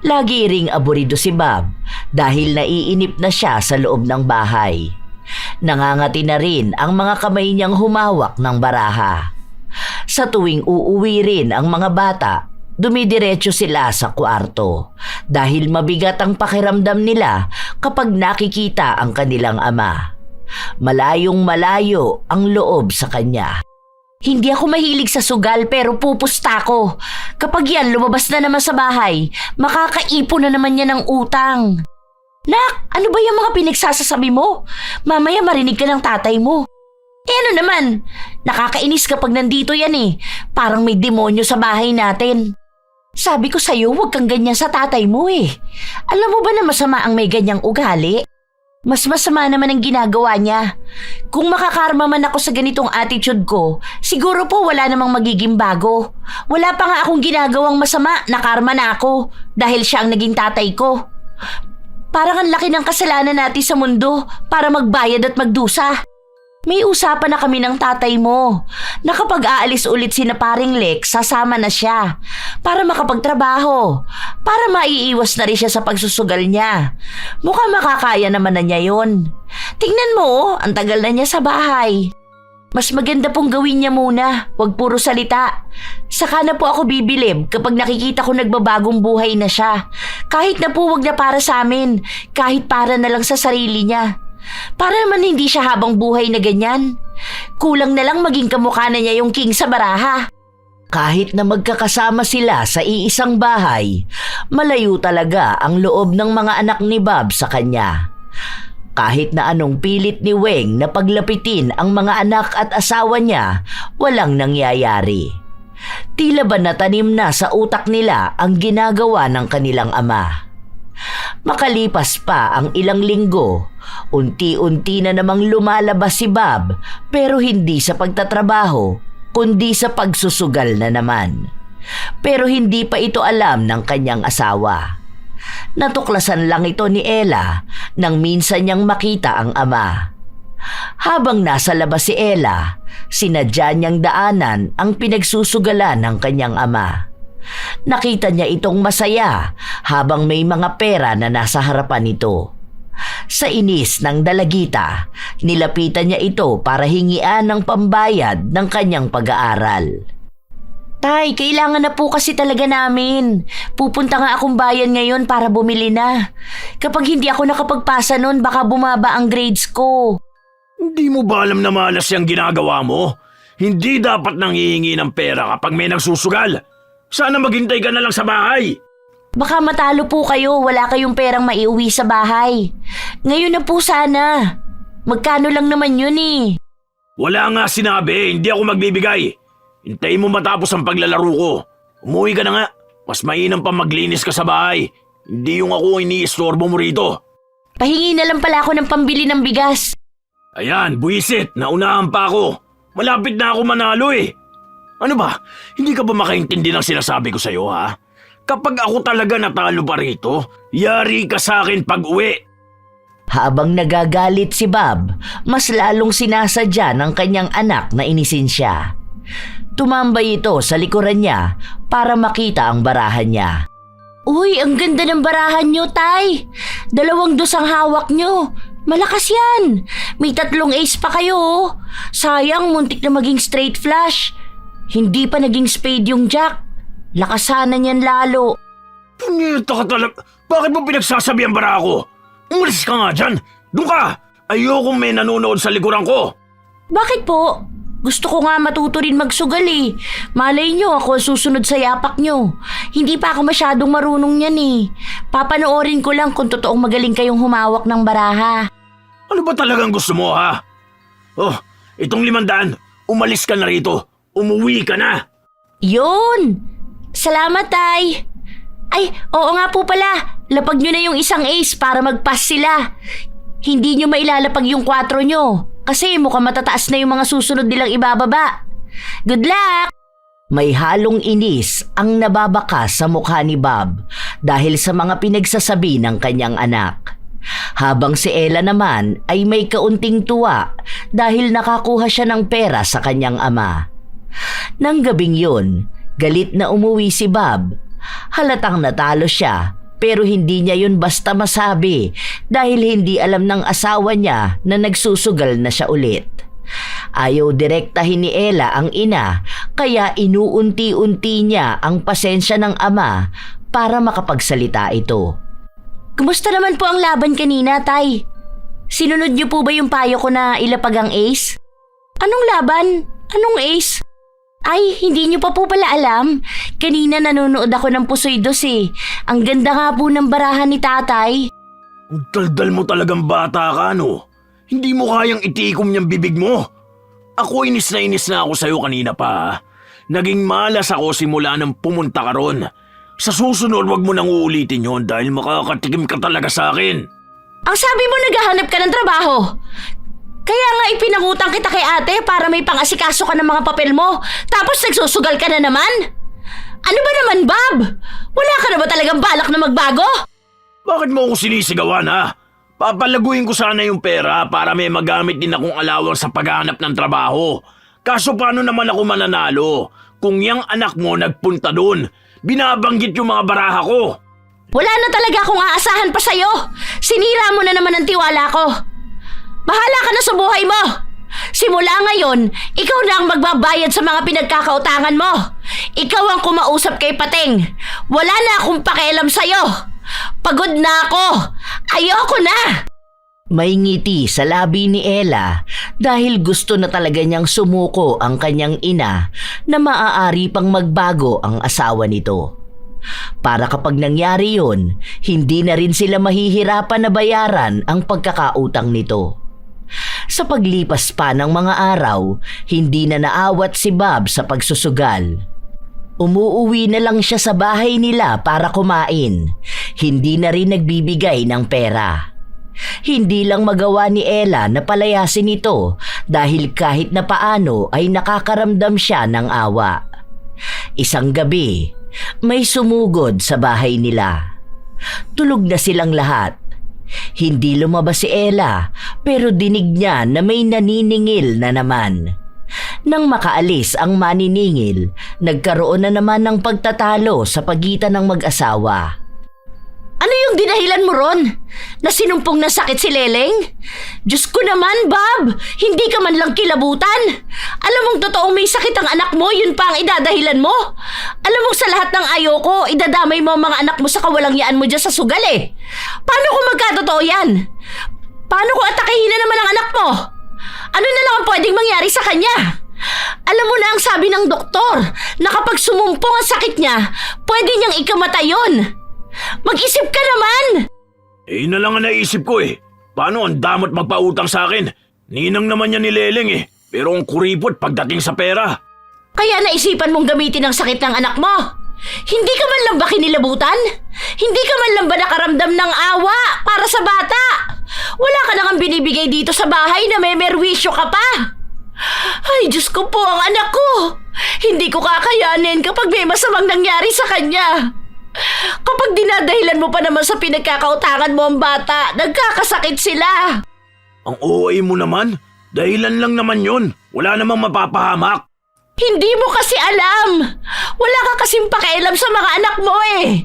Lagi ring aburido si Bob dahil naiinip na siya sa loob ng bahay. Nangangati na rin ang mga kamay niyang humawak ng baraha. Sa tuwing uuwi rin ang mga bata, dumidiretso sila sa kwarto dahil mabigat ang pakiramdam nila kapag nakikita ang kanilang ama. Malayong malayo ang loob sa kanya. Hindi ako mahilig sa sugal pero pupusta ko. Kapag yan lumabas na naman sa bahay, makakaipon na naman yan ng utang. Nak, ano ba yung mga pinagsasasabi mo? Mamaya marinig ka ng tatay mo. Ano naman, nakakainis kapag nandito yan eh. Parang may demonyo sa bahay natin. Sabi ko sa'yo, huwag kang ganyan sa tatay mo eh. Alam mo ba na masama ang may ganyang ugali? Mas masama naman ang ginagawa niya. Kung makakarma man ako sa ganitong attitude ko, siguro po wala namang magiging bago. Wala pa nga akong ginagawang masama, nakarma na ako dahil siya ang naging tatay ko. Parang ang laki ng kasalanan natin sa mundo para magbayad at magdusa. May usapan na kami ng tatay mo na kapag aalis ulit sina paring Lex, sasama na siya para makapagtrabaho, para maiiwas na rin siya sa pagsusugal niya. Mukhang makakaya naman na niya yun. Tingnan mo, ang tagal na niya sa bahay. Mas maganda pong gawin niya muna, wag puro salita. Saka na po ako bibilib kapag nakikita ko nagbabagong buhay na siya. Kahit na po wag na para sa amin, kahit para na lang sa sarili niya. Para naman hindi siya habang buhay na ganyan. Kulang na lang maging kamukha na niya yung king sa baraha. Kahit na magkakasama sila sa iisang bahay, malayo talaga ang loob ng mga anak ni Bob sa kanya. Kahit na anong pilit ni Weng na paglapitin ang mga anak at asawa niya, walang nangyayari. Tila ba natanim na sa utak nila ang ginagawa ng kanilang ama. Makalipas pa ang ilang linggo, unti-unti na namang lumalabas si Bob pero hindi sa pagtatrabaho, kundi sa pagsusugal na naman. Pero hindi pa ito alam ng kanyang asawa. Natuklasan lang ito ni Ella nang minsan niyang makita ang ama. Habang nasa labas si Ella, sinadya niyang daanan ang pinagsusugalan ng kanyang ama. Nakita niya itong masaya habang may mga pera na nasa harapan nito. Sa inis ng dalagita, nilapitan niya ito para hingian ng pambayad ng kanyang pag-aaral. Tay, kailangan na po kasi talaga namin. Pupunta nga akong bayan ngayon para bumili na. Kapag hindi ako nakapagpasa nun, baka bumaba ang grades ko. Hindi mo ba alam na malas yung ginagawa mo? Hindi dapat nang hihingi ng pera kapag may nagsusugal. Sana maghintay ka na lang sa bahay. Baka matalo po kayo, wala kayong perang maiuwi sa bahay. Ngayon na po sana. Magkano lang naman yun eh. Wala nga sinabi, hindi ako magbibigay. Hintayin mo matapos ang paglalaro ko. Umuwi ka na nga. Mas mainam pa maglinis ka sa bahay. Hindi yung ako iniistorbo mo rito. Pahingi na lang pala ako ng pambili ng bigas. Ayan, buwisit, naunahan pa ako. Malapit na ako manalo eh. Ano ba? Hindi ka ba makaintindi ng sinasabi ko sa'yo, ha? Kapag ako talaga natalo pa rito, yari ka sa akin pag-uwi. Habang nagagalit si Bob, mas lalong sinasadya ng kanyang anak na inisin siya. Tumambay ito sa likuran niya para makita ang barahan niya. Uy, ang ganda ng barahan nyo, Tay. 2 dos ang hawak nyo. Malakas yan. May 3 ace pa kayo, oh. Sayang, muntik na maging straight flush. Hindi pa naging spade yung jack. Lakasanan niyan lalo. Punyeta ka talaga. Bakit mo pinagsasabi ang bara ko? Umalis ka nga dyan. Doon ka. Ayokong may nanonood sa likuran ko. Bakit po? Gusto ko nga matuto rin magsugal eh. Malay nyo ako susunod sa yapak nyo. Hindi pa ako masyadong marunong yan eh. Papanoorin ko lang kung totoong magaling kayong humawak ng baraha. Ano ba talagang gusto mo, ha? Oh, itong 500, umalis ka na rito. Umuwi ka na. Yun! Salamat, Tay. Ay, oo nga po pala. Lapag nyo na yung isang ace para mag-pass sila. Hindi nyo mailalapag yung 4 nyo. Kasi mukhang matataas na yung mga susunod nilang ibababa. Good luck! May halong inis ang nababaka sa mukha ni Bob dahil sa mga pinagsasabi ng kanyang anak. Habang si Ella naman ay may kaunting tuwa dahil nakakuha siya ng pera sa kanyang ama. Nang gabing yun, galit na umuwi si Bob. Halatang natalo siya pero hindi niya yun basta masabi dahil hindi alam ng asawa niya na nagsusugal na siya ulit. Ayaw direktahin ni Ella ang ina kaya inuunti-unti niya ang pasensya ng ama para makapagsalita ito. Kumusta naman po ang laban kanina, Tay? Sinunod niyo po ba yung payo ko na ilapag ang ace? Anong laban? Anong ace? Ay, hindi niyo pa po pala alam. Kanina nanonood ako ng Pusoy Dos eh. Ang ganda nga po ng barahan ni Tatay. Ang daldal mo talagang bata ka, no? Hindi mo kayang itikom niyang bibig mo. Ako inis na ako sa'yo kanina pa, ha? Naging malas ako simula nang pumunta ka ron. Sa susunod, wag mo nang uulitin yon dahil makakatikim ka talaga sa akin. Ang sabi mo naghahanap ka ng trabaho. Kaya nga ipinangutang kita kay ate para may pang-asikaso ka ng mga papel mo. Tapos nagsusugal ka na naman. Ano ba naman, Bob? Wala ka na ba talagang balak na magbago? Bakit mo ako sinisigawan, ha? Papalaguin ko sana yung pera para may magamit din akong allowance sa paghahanap ng trabaho. Kaso paano naman ako mananalo kung yung anak mo nagpunta doon? Binabanggit yung mga baraha ko. Wala na talaga akong aasahan pa sa'yo. Sinira mo na naman ang tiwala ko. Bahala ka na sa buhay mo. Simula ngayon, ikaw na ang magbabayad sa mga pinagkakautangan mo. Ikaw ang kumausap kay Pating. Wala na akong pakialam sa'yo. Pagod na ako. Ayoko na. May ngiti sa labi ni Ella dahil gusto na talaga niyang sumuko ang kanyang ina na maaari pang magbago ang asawa nito. Para kapag nangyari yun, hindi na rin sila mahihirapan na bayaran ang pagkakautang nito. Sa paglipas pa ng mga araw, hindi na naawat si Bob sa pagsusugal. Umuuwi na lang siya sa bahay nila para kumain. Hindi na rin nagbibigay ng pera. Hindi lang magawa ni Ella na palayasin ito dahil kahit na paano ay nakakaramdam siya ng awa. Isang gabi, may sumugod sa bahay nila. Tulog na silang lahat. Hindi lumabas si Ella pero dinig niya na may naniningil na naman. Nang makaalis ang maniningil, nagkaroon na naman ng pagtatalo sa pagitan ng mag-asawa. Ano yung dinahilan mo ron? Na sinumpong ng sakit si Leleng? Diyos ko naman, Bob! Hindi ka man lang kilabutan! Alam mong totoong may sakit ang anak mo, yun pa ang idadahilan mo? Alam mong sa lahat ng ayoko, idadamay mo ang mga anak mo sa kawalangyaan mo dyan sa sugal eh! Paano kung magkatotoo yan? Paano kung atakihin na naman ang anak mo? Ano na lang ang pwedeng mangyari sa kanya? Alam mo na ang sabi ng doktor na kapag sumumpong ang sakit niya, pwede niyang ikamatay yun! Mag-isip ka naman! Na lang ang naisip ko eh. Paano ang damot magpautang sa akin? Ninang naman niya ni Leleng eh. Pero ang kuripot pagdating sa pera. Kaya naisipan mong gamitin ang sakit ng anak mo? Hindi ka man lang ba kinilabutan? Hindi ka man lang ba nakaramdam ng awa para sa bata? Wala ka nang binibigay dito sa bahay na may merwisyo ka pa. Ay, Diyos ko po ang anak ko. Hindi ko kakayanin kapag may masamang nangyari sa kanya. Kapag dinadahilan mo pa naman sa pinagkakautangan mo ang bata, nagkakasakit sila. Ang OA mo naman? Dahilan lang naman yun. Wala namang mapapahamak. Hindi mo kasi alam. Wala ka kasing pakialam sa mga anak mo eh.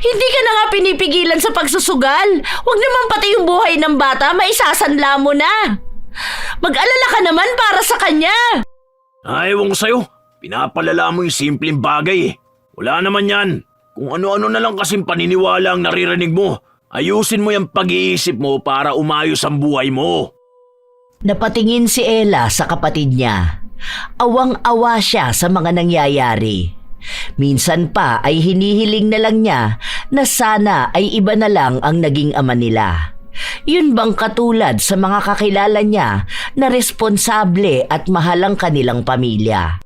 Hindi ka na nga pinipigilan sa pagsusugal. Huwag naman pati yung buhay ng bata, maisasanla mo na. Mag-alala ka naman para sa kanya. Ewan ko sa'yo. Pinapalala mo yung simpleng bagay eh. Wala naman yan. Kung ano-ano na lang kasing paniniwala ang naririnig mo, ayusin mo yung pag-iisip mo para umayos ang buhay mo. Napatingin si Ella sa kapatid niya. Awang-awa siya sa mga nangyayari. Minsan pa ay hinihiling na lang niya na sana ay iba na lang ang naging ama nila. Yun bang katulad sa mga kakilala niya na responsable at mahal ang kanilang pamilya?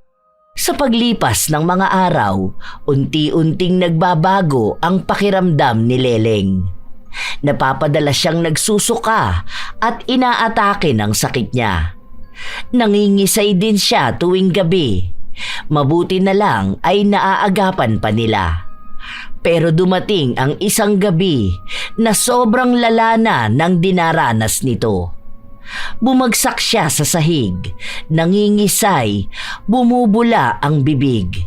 Sa paglipas ng mga araw, unti-unting nagbabago ang pakiramdam ni Leleng. Napapadala siyang nagsusuka at inaatake ng sakit niya. Nangingisay din siya tuwing gabi. Mabuti na lang ay naaagapan pa nila. Pero dumating ang isang gabi na sobrang lala na ng dinaranas nito. Bumagsak siya sa sahig, nangingisay, bumubula ang bibig.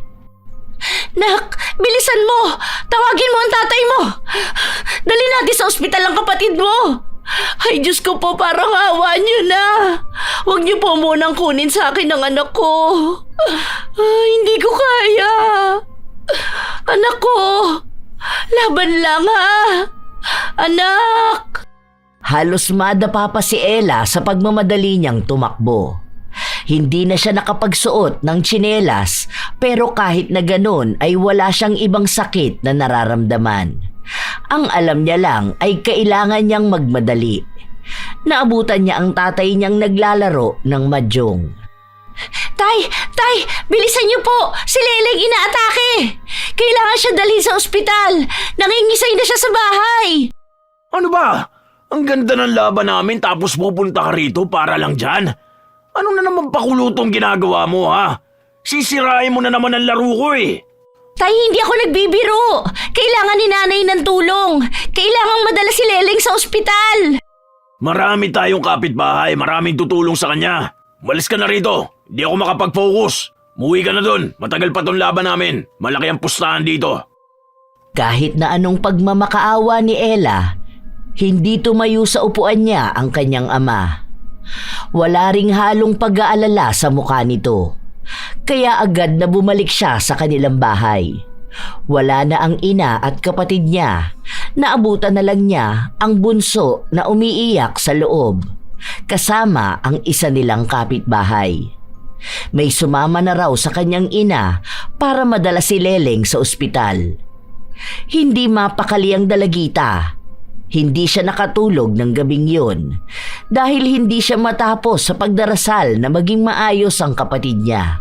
Nak, bilisan mo! Tawagin mo ang tatay mo! Dali natin sa ospital ang kapatid mo! Ay, Diyos ko po, parang awa niyo na! Huwag niyo po munang kunin sa akin ang anak ko! Ay, hindi ko kaya! Anak ko! Laban lang ha! Anak! Halos madapa pa si Ella sa pagmamadali niyang tumakbo. Hindi na siya nakapagsuot ng tsinelas pero kahit na ganun ay wala siyang ibang sakit na nararamdaman. Ang alam niya lang ay kailangan niyang magmadali. Naabutan niya ang tatay niyang naglalaro ng mahjong. Tay, bilisan niyo po! Si Leleng inaatake! Kailangan siya dalhin sa ospital! Nangingisay na siya sa bahay! Ano ba? Ang ganda ng laban namin tapos pupunta ka rito para lang dyan? Ano na naman pakulutong ginagawa mo ha? Sisirain mo na naman ang laro ko eh. Tay, hindi ako nagbibiro! Kailangan ni nanay ng tulong! Kailangang madala si Leleng sa ospital! Marami tayong kapitbahay, maraming tutulong sa kanya. Malis ka na rito, hindi ako makapag-focus. Muwi ka na dun, matagal pa tong laban namin. Malaki ang pustahan dito. Kahit na anong pagmamakaawa ni Ella, hindi tumayo sa upuan niya ang kanyang ama. Wala ring halong pag-aalala sa mukha nito. Kaya agad na bumalik siya sa kanilang bahay. Wala na ang ina at kapatid niya. Naabutan na lang niya ang bunso na umiiyak sa loob, kasama ang isa nilang kapitbahay. May sumama na raw sa kanyang ina para madala si Leleng sa ospital. Hindi mapakali ang dalagita. Hindi siya nakatulog ng gabing yun dahil hindi siya matapos sa pagdarasal na maging maayos ang kapatid niya.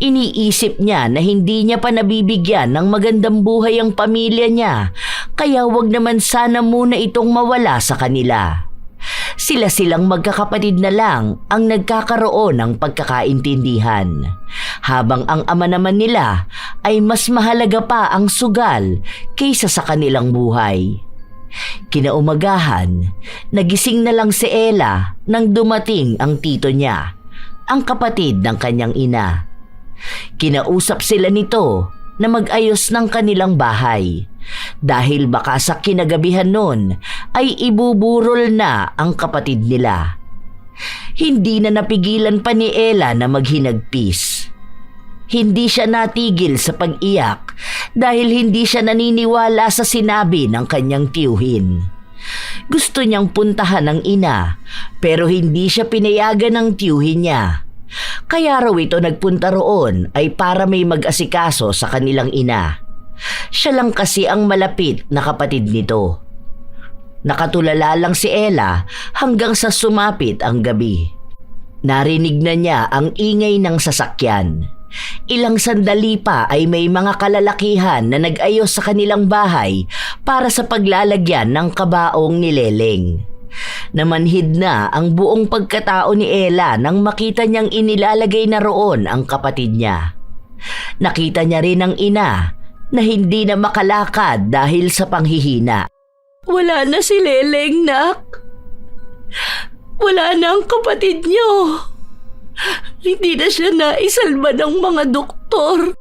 Iniisip niya na hindi niya pa nabibigyan ng magandang buhay ang pamilya niya, kaya wag naman sana muna itong mawala sa kanila. Sila-silang magkakapatid na lang ang nagkakaroon ng pagkakaintindihan, habang ang ama naman nila ay mas mahalaga pa ang sugal kaysa sa kanilang buhay. Kinaumagahan, nagising na lang si Ella nang dumating ang tito niya, ang kapatid ng kanyang ina. Kinausap sila nito na mag-ayos ng kanilang bahay dahil baka sa kinagabihan nun ay ibuburol na ang kapatid nila. Hindi na napigilan pa ni Ella na maghinagpis. Hindi siya natigil sa pag-iyak dahil hindi siya naniniwala sa sinabi ng kanyang tiyuhin. Gusto niyang puntahan ng ina pero hindi siya pinayagan ng tiyuhin niya. Kaya raw ito nagpunta roon ay para may mag-asikaso sa kanilang ina. Siya lang kasi ang malapit na kapatid nito. Nakatulala lang si Ella hanggang sa sumapit ang gabi. Narinig na niya ang ingay ng sasakyan. Ilang sandali pa ay may mga kalalakihan na nag-ayos sa kanilang bahay para sa paglalagyan ng kabaong ni Leleng. Namanhid na ang buong pagkatao ni Ella nang makita niyang inilalagay na roon ang kapatid niya. Nakita niya rin ang ina na hindi na makalakad dahil sa panghihina. Wala na si Leleng, nak. Wala na ang kapatid niyo. Hindi na siya naisalba ng mga doktor.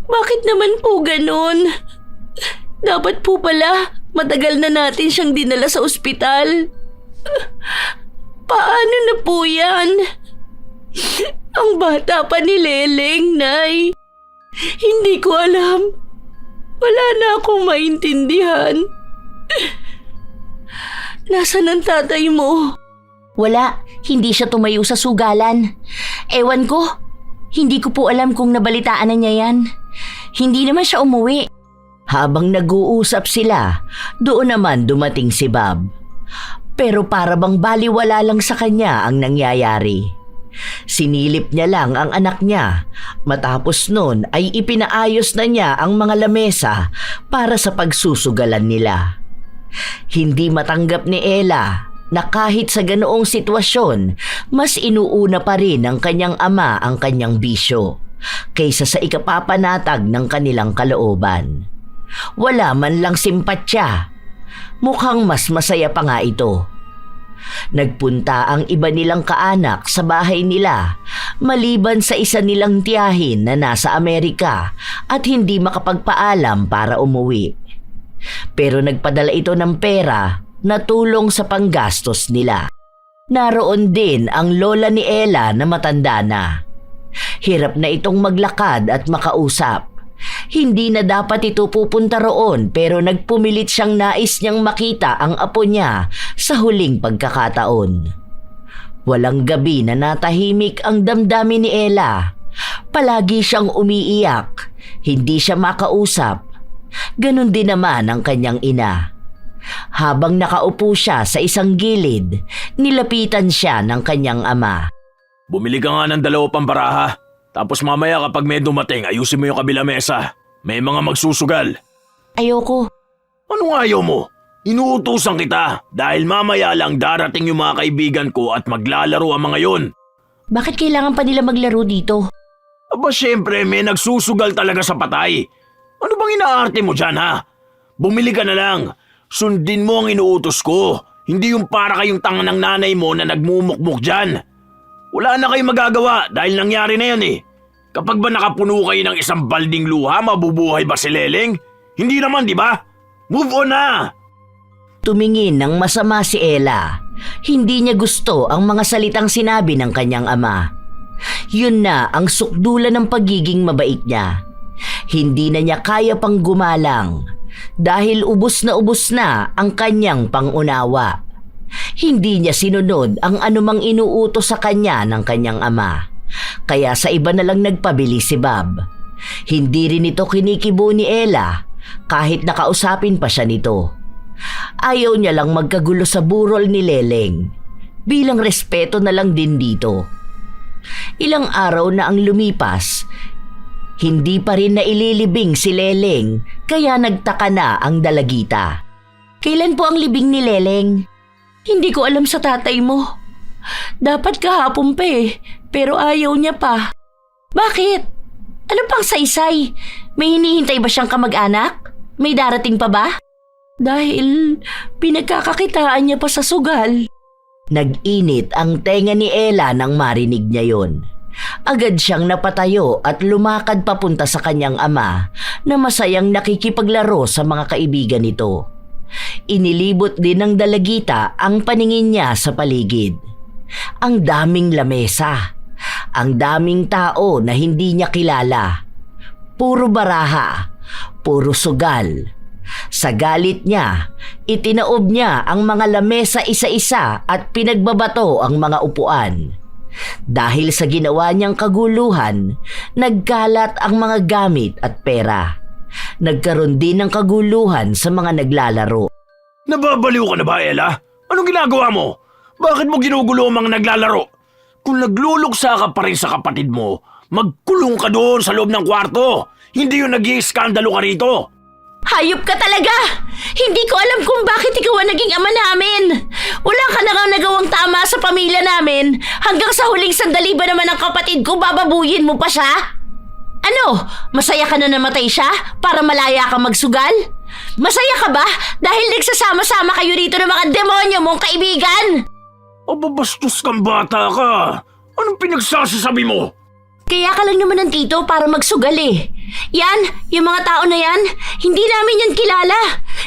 Bakit naman po ganun? Dapat po pala matagal na natin siyang dinala sa ospital. Paano na po yan? Ang bata pa ni Leleng, Nay. Hindi ko alam. Wala na akong maintindihan. Nasaan ang tatay mo? Wala, hindi siya tumayo sa sugalan. Ewan ko, hindi ko po alam kung nabalitaan na niya yan. Hindi naman siya umuwi. Habang nag-uusap sila, doon naman dumating si Bob. Pero para bang baliwala lang sa kanya ang nangyayari. Sinilip niya lang ang anak niya. Matapos nun ay ipinaayos na niya ang mga lamesa para sa pagsusugalan nila. Hindi matanggap ni Ella na kahit sa ganoong sitwasyon, mas inuuna pa rin ng kanyang ama ang kanyang bisyo kaysa sa ikapapanatag ng kanilang kalooban. Wala man lang simpatya. Mukhang mas masaya pa nga ito. Nagpunta ang iba nilang kaanak sa bahay nila maliban sa isa nilang tiyahin na nasa Amerika at hindi makapagpaalam para umuwi. Pero nagpadala ito ng pera na tulong sa panggastos nila. Naroon din ang lola ni Ella na matanda na. Hirap na itong maglakad at makausap. Hindi na dapat ito pupunta roon pero nagpumilit siyang nais niyang makita ang apo niya sa huling pagkakataon. Walang gabi na natahimik ang damdamin ni Ella. Palagi siyang umiiyak. Hindi siya makausap. Ganon din naman ang kanyang ina. Habang nakaupo siya sa isang gilid, nilapitan siya ng kanyang ama. Bumili ka nga ng 2 pang baraha. Tapos mamaya kapag may dumating, ayusin mo yung kabila mesa. May mga magsusugal. Ayoko. Anong ayaw mo? Inuutusan kita dahil mamaya lang darating yung mga kaibigan ko at maglalaro ang mga yon. Bakit kailangan pa nila maglaro dito? Aba syempre may nagsusugal talaga sa patay. Ano bang inaarte mo dyan ha? Bumili ka na lang. Sundin mo ang inuutos ko. Hindi yung para kayong tanga ng nanay mo na nagmumukmuk dyan. Wala na kayong magagawa dahil nangyari na yan eh. Kapag ba nakapuno kayo ng isang balding luha, mabubuhay ba si Leleng? Hindi naman, di ba? Move on na! Tumingin ng masama si Ella. Hindi niya gusto ang mga salitang sinabi ng kanyang ama. Yun na ang sukdulan ng pagiging mabait niya. Hindi na niya kaya pang gumalang dahil ubos na ang kanyang pangunawa. Hindi niya sinunod ang anumang inuutos sa kanya ng kanyang ama. Kaya sa iba na lang nagpabili si Bob. Hindi rin ito kinikibo ni Ella kahit nakausapin pa siya nito. Ayaw niya lang magkagulo sa burol ni Leleng. Bilang respeto na lang din dito. Ilang araw na ang lumipas, hindi pa rin naililibing si Leleng kaya nagtaka na ang dalagita. Kailan po ang libing ni Leleng? Hindi ko alam sa tatay mo. Dapat kahapon pa pero ayaw niya pa. Bakit? Ano pang saysay? May hinihintay ba siyang kamag-anak? May darating pa ba? Dahil pinagkakakitaan niya pa sa sugal. Nag-init ang tenga ni Ella nang marinig niya yon. Agad siyang napatayo at lumakad papunta sa kanyang ama na masayang nakikipaglaro sa mga kaibigan nito. Inilibot din ng dalagita ang paningin niya sa paligid. Ang daming lamesa, ang daming tao na hindi niya kilala. Puro baraha, puro sugal. Sa galit niya, itinaob niya ang mga lamesa isa-isa at pinagbabato ang mga upuan. Dahil sa ginawa niyang kaguluhan, nagkalat ang mga gamit at pera. Nagkaroon din ng kaguluhan sa mga naglalaro. Nababaliw ka na ba, Ella? Anong ginagawa mo? Bakit mo ginugulo ang mga naglalaro? Kung nagluluksa ka pa rin sa kapatid mo, magkulong ka doon sa loob ng kwarto. Hindi yung nag-iiskandalo ka rito. Hayop ka talaga! Hindi ko alam kung bakit ikaw ang naging ama namin. Wala ka na nga nagawang tama sa pamilya namin. Hanggang sa huling sandali ba naman ang kapatid ko, bababuyin mo pa siya? Ano? Masaya ka na namatay siya para malaya ka magsugal? Masaya ka ba dahil nagsasama-sama kayo rito ng mga demonyo mong kaibigan? Ababastos kang bata ka. Anong pinagsasasabi mo? Kaya ka lang naman nandito para magsugal Yan, yung mga tao na yan, hindi namin yan kilala.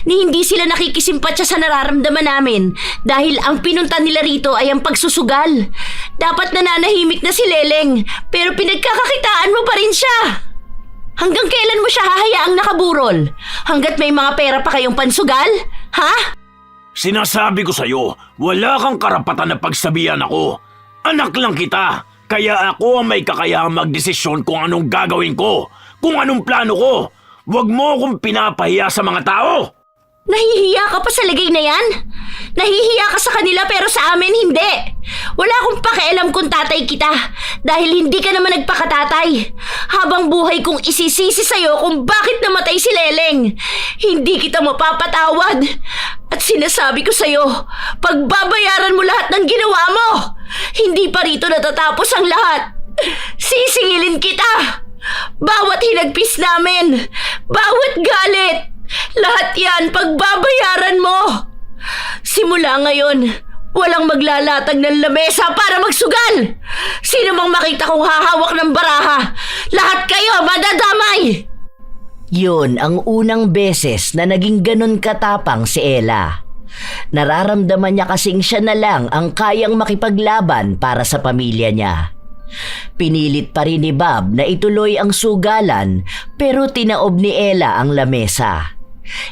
Ni hindi sila nakikisimpatya sa nararamdaman namin dahil ang pinunta nila rito ay ang pagsusugal. Dapat nananahimik na si Leleng pero pinagkakakitaan mo pa rin siya. Hanggang kailan mo siya hahayaang nakaburol? Hanggat may mga pera pa kayong pansugal? Ha? Sinasabi ko sa'yo, wala kang karapatan na pagsabihan ako. Anak lang kita, kaya ako ang may kakayahang magdesisyon kung anong gagawin ko, kung anong plano ko. Huwag mo akong pinapahiya sa mga tao. Nahihiya ka pa sa lagay na yan? Nahihiya ka sa kanila pero sa amin hindi. Wala akong pakialam kung tatay kita dahil hindi ka naman nagpakatatay. Habang buhay kong isisisi sa'yo kung bakit namatay si Leleng. Hindi kita mapapatawad. At sinasabi ko sa'yo, pagbabayaran mo lahat ng ginawa mo. Hindi pa rito natatapos ang lahat. Sisingilin kita. Bawat hinagpis namin, bawat galit, lahat yan pagbabayaran mo. Simula ngayon, walang maglalatag ng lamesa para magsugal. Sino mang makita kong hahawak ng baraha, lahat kayo madadamay. Yun ang unang beses na naging ganun katapang si Ella. Nararamdaman niya kasing siya na lang ang kayang makipaglaban para sa pamilya niya. Pinilit pa rin ni Bob na ituloy ang sugalan pero tinaob ni Ella ang lamesa.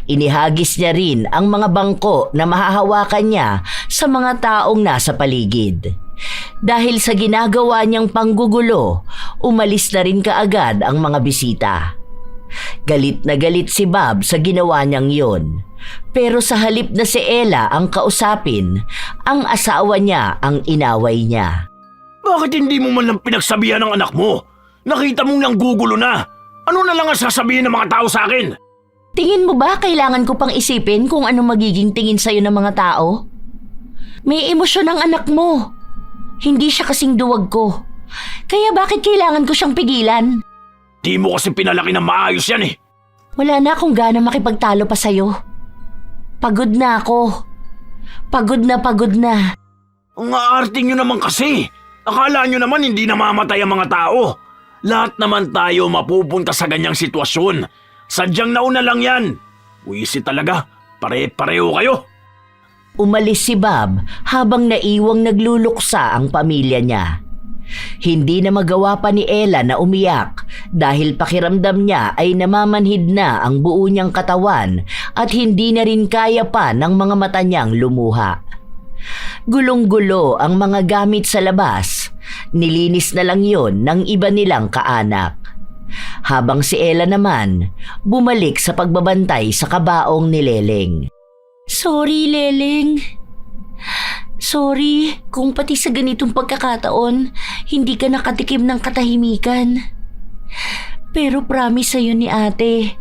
Inihagis niya rin ang mga bangko na mahahawakan niya sa mga taong nasa paligid. Dahil sa ginagawa niyang panggugulo, umalis na rin kaagad ang mga bisita. Galit na galit si Bob sa ginawa niyang yon. Pero sa halip na si Ella ang kausapin, ang asawa niya ang inaway niya. Bakit hindi mo man lang pinagsabihan ng anak mo? Nakita mong nang gugulo na. Ano na lang ang sasabihin ng mga tao sa akin? Tingin mo ba kailangan ko pang isipin kung ano magiging tingin sa'yo ng mga tao? May emosyon ang anak mo. Hindi siya kasing duwag ko. Kaya bakit kailangan ko siyang pigilan? Di mo kasi pinalaki ng maayos yan Wala na akong gana makipagtalo pa sa'yo. Pagod na ako. Pagod na. Ang aarting nyo naman kasi. Akala nyo naman hindi namamatay ang mga tao. Lahat naman tayo mapupunta sa ganyang sitwasyon. Sadyang nauna lang yan. Wisit talaga. Pare-pareho kayo. Umalis si Bob habang naiwang nagluluksa ang pamilya niya. Hindi na magawa pa ni Ella na umiyak dahil pakiramdam niya ay namamanhid na ang buo niyang katawan at hindi na rin kaya pa ng mga mata niyang lumuha. Gulong-gulo ang mga gamit sa labas. Nilinis na lang yon ng iba nilang kaanak. Habang si Ella naman, bumalik sa pagbabantay sa kabaong ni Leleng. Sorry, Leleng. Sorry kung pati sa ganitong pagkakataon, hindi ka nakatikim ng katahimikan. Pero promise sa'yo ni ate,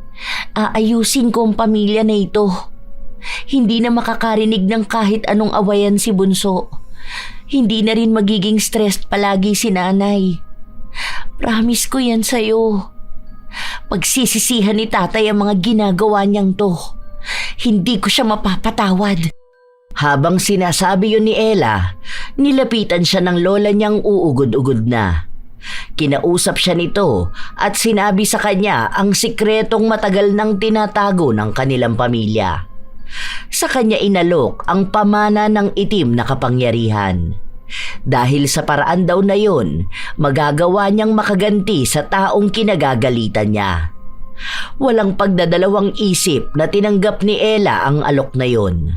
aayusin ko ang pamilya na ito. Hindi na makakarinig ng kahit anong awayan si Bunso. Hindi na rin magiging stressed palagi si nanay. Promise ko yan sa'yo. Pagsisisihan ni tatay ang mga ginagawa niyang to. Hindi ko siya mapapatawad. Habang sinasabi yun ni Ella, nilapitan siya ng lola niyang uugod-ugod na. Kinausap siya nito at sinabi sa kanya ang sikretong matagal nang tinatago ng kanilang pamilya. Sa kanya inalok ang pamana ng itim na kapangyarihan. Dahil sa paraan daw na yun, magagawa niyang makaganti sa taong kinagagalitan niya. Walang pagdadalawang isip na tinanggap ni Ella ang alok na yun.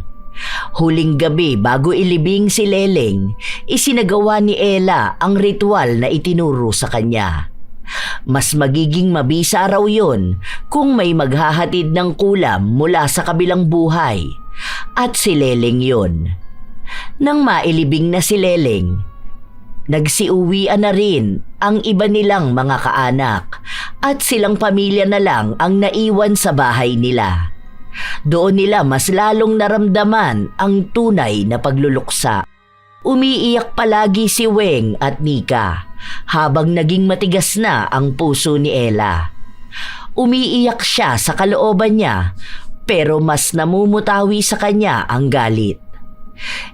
Huling gabi bago ilibing si Leleng, isinagawa ni Ella ang ritual na itinuro sa kanya. Mas magiging mabisa raw yun kung may maghahatid ng kulam mula sa kabilang buhay. At si Leleng yun. Nang mailibing na si Leleng, nagsiuwian na rin ang iba nilang mga kaanak at silang pamilya na lang ang naiwan sa bahay nila. Doon nila mas lalong naramdaman ang tunay na pagluluksa. Umiiyak palagi si Weng at Nika habang naging matigas na ang puso ni Ella. Umiiyak siya sa kalooban niya pero mas namumutawi sa kanya ang galit.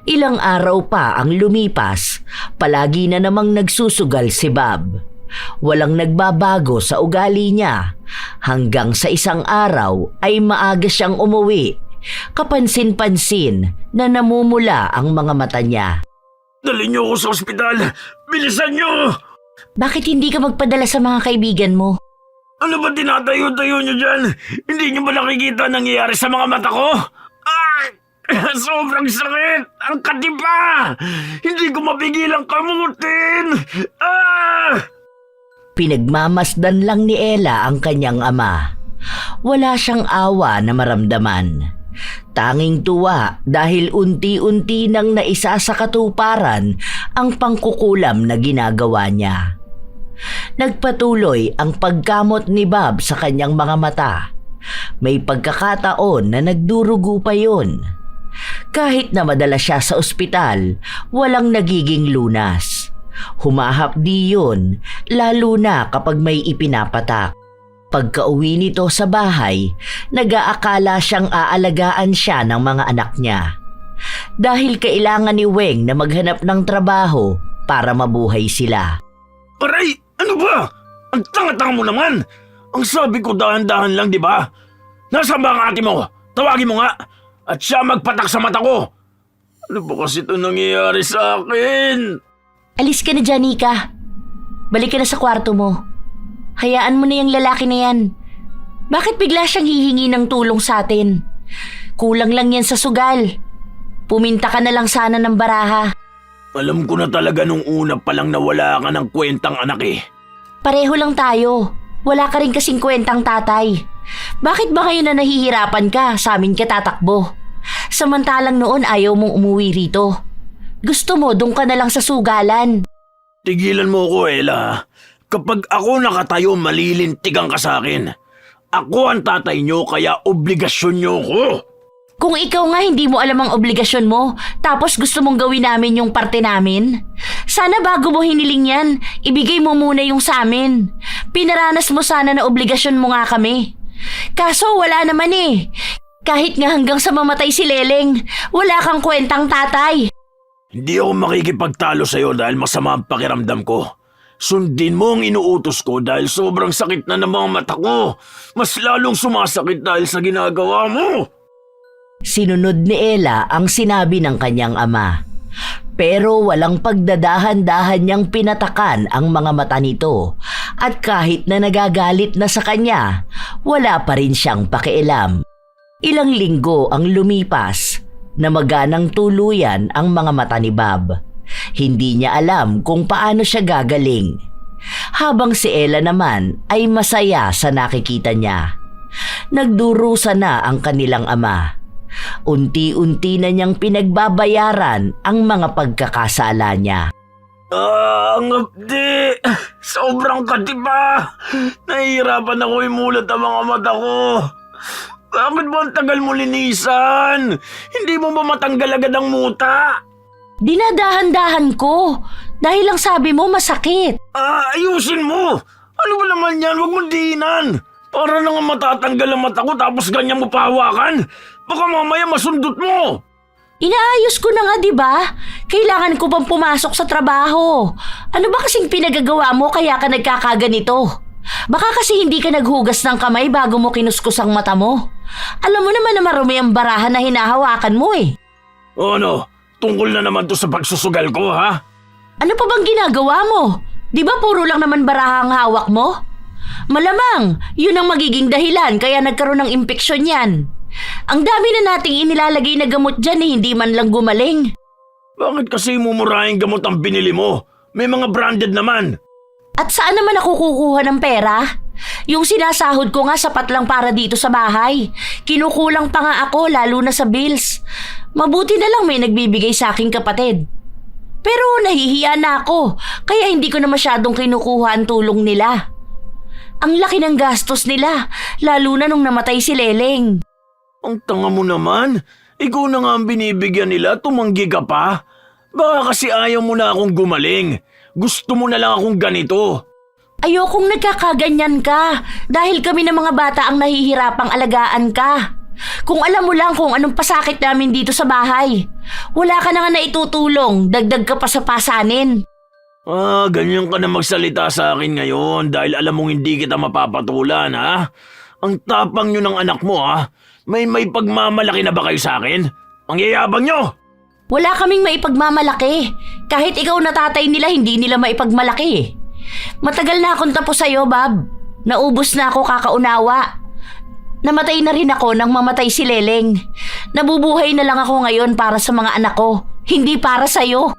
Ilang araw pa ang lumipas, palagi na namang nagsusugal si Bob. Walang nagbabago sa ugali niya hanggang sa isang araw ay maaga siyang umuwi. Kapansin-pansin na namumula ang mga mata niya. Dali niyo ako sa ospital! Bilisan niyo! Bakit hindi ka magpadala sa mga kaibigan mo? Ano ba tinatayo-tayo niyo dyan? Hindi niyo ba nakikita ang nangyayari sa mga mata ko? Ah! Sobrang sakit! Ang katipa! Hindi ko mapigilang kamutin! Ah! Pinagmamasdan lang ni Ella ang kanyang ama. Wala siyang awa na maramdaman. Tanging tuwa dahil unti-unti nang naisa sa katuparan ang pangkukulam na ginagawa niya. Nagpatuloy ang pagkamot ni Bob sa kanyang mga mata. May pagkakataon na nagdurugo pa yun. Kahit na madala siya sa ospital, walang nagiging lunas. Humahapdi yun, lalo na kapag may ipinapatak. Pagka-uwi nito sa bahay, nag-aakala siyang aalagaan siya ng mga anak niya. Dahil kailangan ni Weng na maghanap ng trabaho para mabuhay sila. Aray! Ano ba? Ang tanga-tanga mo naman! Ang sabi ko dahan-dahan lang, di ba? Nasaan ba ang ate mo? Tawagin mo nga! At siya magpatak sa mata ko! Ano ba kasi ito nangyayari sa akin? Alis ka na dyan, Nika. Balik ka na sa kwarto mo. Hayaan mo na yung lalaki na yan. Bakit bigla siyang hihingi ng tulong sa atin? Kulang lang yan sa sugal. Puminta ka na lang sana ng baraha. Alam ko na talaga nung una pa lang na wala ka ng kwentang anak eh. Pareho lang tayo. Wala ka rin kasing kwentang tatay. Bakit ba ngayon na nahihirapan ka sa amin ka tatakbo? Samantalang noon ayaw mong umuwi rito. Gusto mo doon ka na lang sa sugalan. Tigilan mo ko, Ella. Kapag ako nakatayo, malilintigan ka sa akin. Ako ang tatay niyo kaya obligasyon niyo ko. Kung ikaw nga hindi mo alam ang obligasyon mo, tapos gusto mong gawin namin yung parte namin, sana bago mo hiniling yan, ibigay mo muna yung sa amin. Pinaranas mo sana na obligasyon mo nga kami. Kaso wala naman eh. Kahit nga hanggang sa mamatay si Leleng, wala kang kwentang tatay. Hindi ako makikipagtalo sa'yo dahil masama ang pakiramdam ko. Sundin mo ang inuutos ko dahil sobrang sakit na ng mga mata ko. Mas lalong sumasakit dahil sa ginagawa mo. Sinunod ni Ella ang sinabi ng kanyang ama. Pero walang pagdadahan-dahan niyang pinatakan ang mga mata nito at kahit na nagagalit na sa kanya, wala pa rin siyang pakialam. Ilang linggo ang lumipas na maganang tuluyan ang mga mata ni Bob. Hindi niya alam kung paano siya gagaling. Habang si Ella naman ay masaya sa nakikita niya. Nagdurusa na ang kanilang ama. Unti-unti na niyang pinagbabayaran ang mga pagkakasala niya. Ang abdi! Sobrang katiba! Nahihirapan ako imulat ang mga mata ko. Bakit ba ang tagal mo linisan? Hindi mo ba matanggal agad ang muta? Dinadahan-dahan ko. Dahil lang sabi mo masakit. Ayusin mo! Ano ba naman yan? Huwag mo diinan! Para na nga matatanggal ang mata ko tapos ganyan mo pahawakan. Baka mamaya masundot mo! Inaayos ko na nga, di ba? Kailangan ko pang pumasok sa trabaho. Ano ba kasing pinagagawa mo kaya ka nagkakaganito? Baka kasi hindi ka naghugas ng kamay bago mo kinuskus ang mata mo. Alam mo naman na marumi ang barahan na hinahawakan mo eh. O ano? Tungkol na naman to sa pagsusugal ko, ha? Ano pa bang ginagawa mo? Di ba puro lang naman baraha ang hawak mo? Malamang, yun ang magiging dahilan kaya nagkaroon ng impeksyon yan. Ang dami na nating inilalagay na gamot dyan eh, hindi man lang gumaling. Bakit kasi mumurahing gamot ang binili mo? May mga branded naman. At saan naman ako kukuha ng pera? Yung sinasahod ko nga sapat lang para dito sa bahay. Kinukulang pa nga ako lalo na sa bills. Mabuti na lang may nagbibigay sa aking kapatid. Pero nahihiya na ako, kaya hindi ko na masyadong kinukuha ang tulong nila. Ang laki ng gastos nila, lalo na nung namatay si Leleng. Ang tanga mo naman. Ikaw na nga ang binibigyan nila, tumanggi ka pa. Baka kasi ayaw mo na akong gumaling. Gusto mo na lang akong ganito. Ayokong nagkakaganyan ka dahil kami ng mga bata ang nahihirapang alagaan ka. Kung alam mo lang kung anong pasakit namin dito sa bahay. Wala ka na nga naitutulong, dagdag ka pa sa pasanin. Ganyan ka na magsalita sa akin ngayon dahil alam mong hindi kita mapapatulan, ha? Ang tapang nyo ng anak mo, ha? May pagmamalaki na ba kayo sa akin? Ang yayabang nyo! Wala kaming maipagmamalaki. Kahit ikaw na tatay nila, hindi nila maipagmalaki. Matagal na akong tapos sa'yo, Bob. Naubos na ako kakaunawa. Namatay na rin ako nang mamatay si Leleng. Nabubuhay na lang ako ngayon para sa mga anak ko, hindi para sa'yo.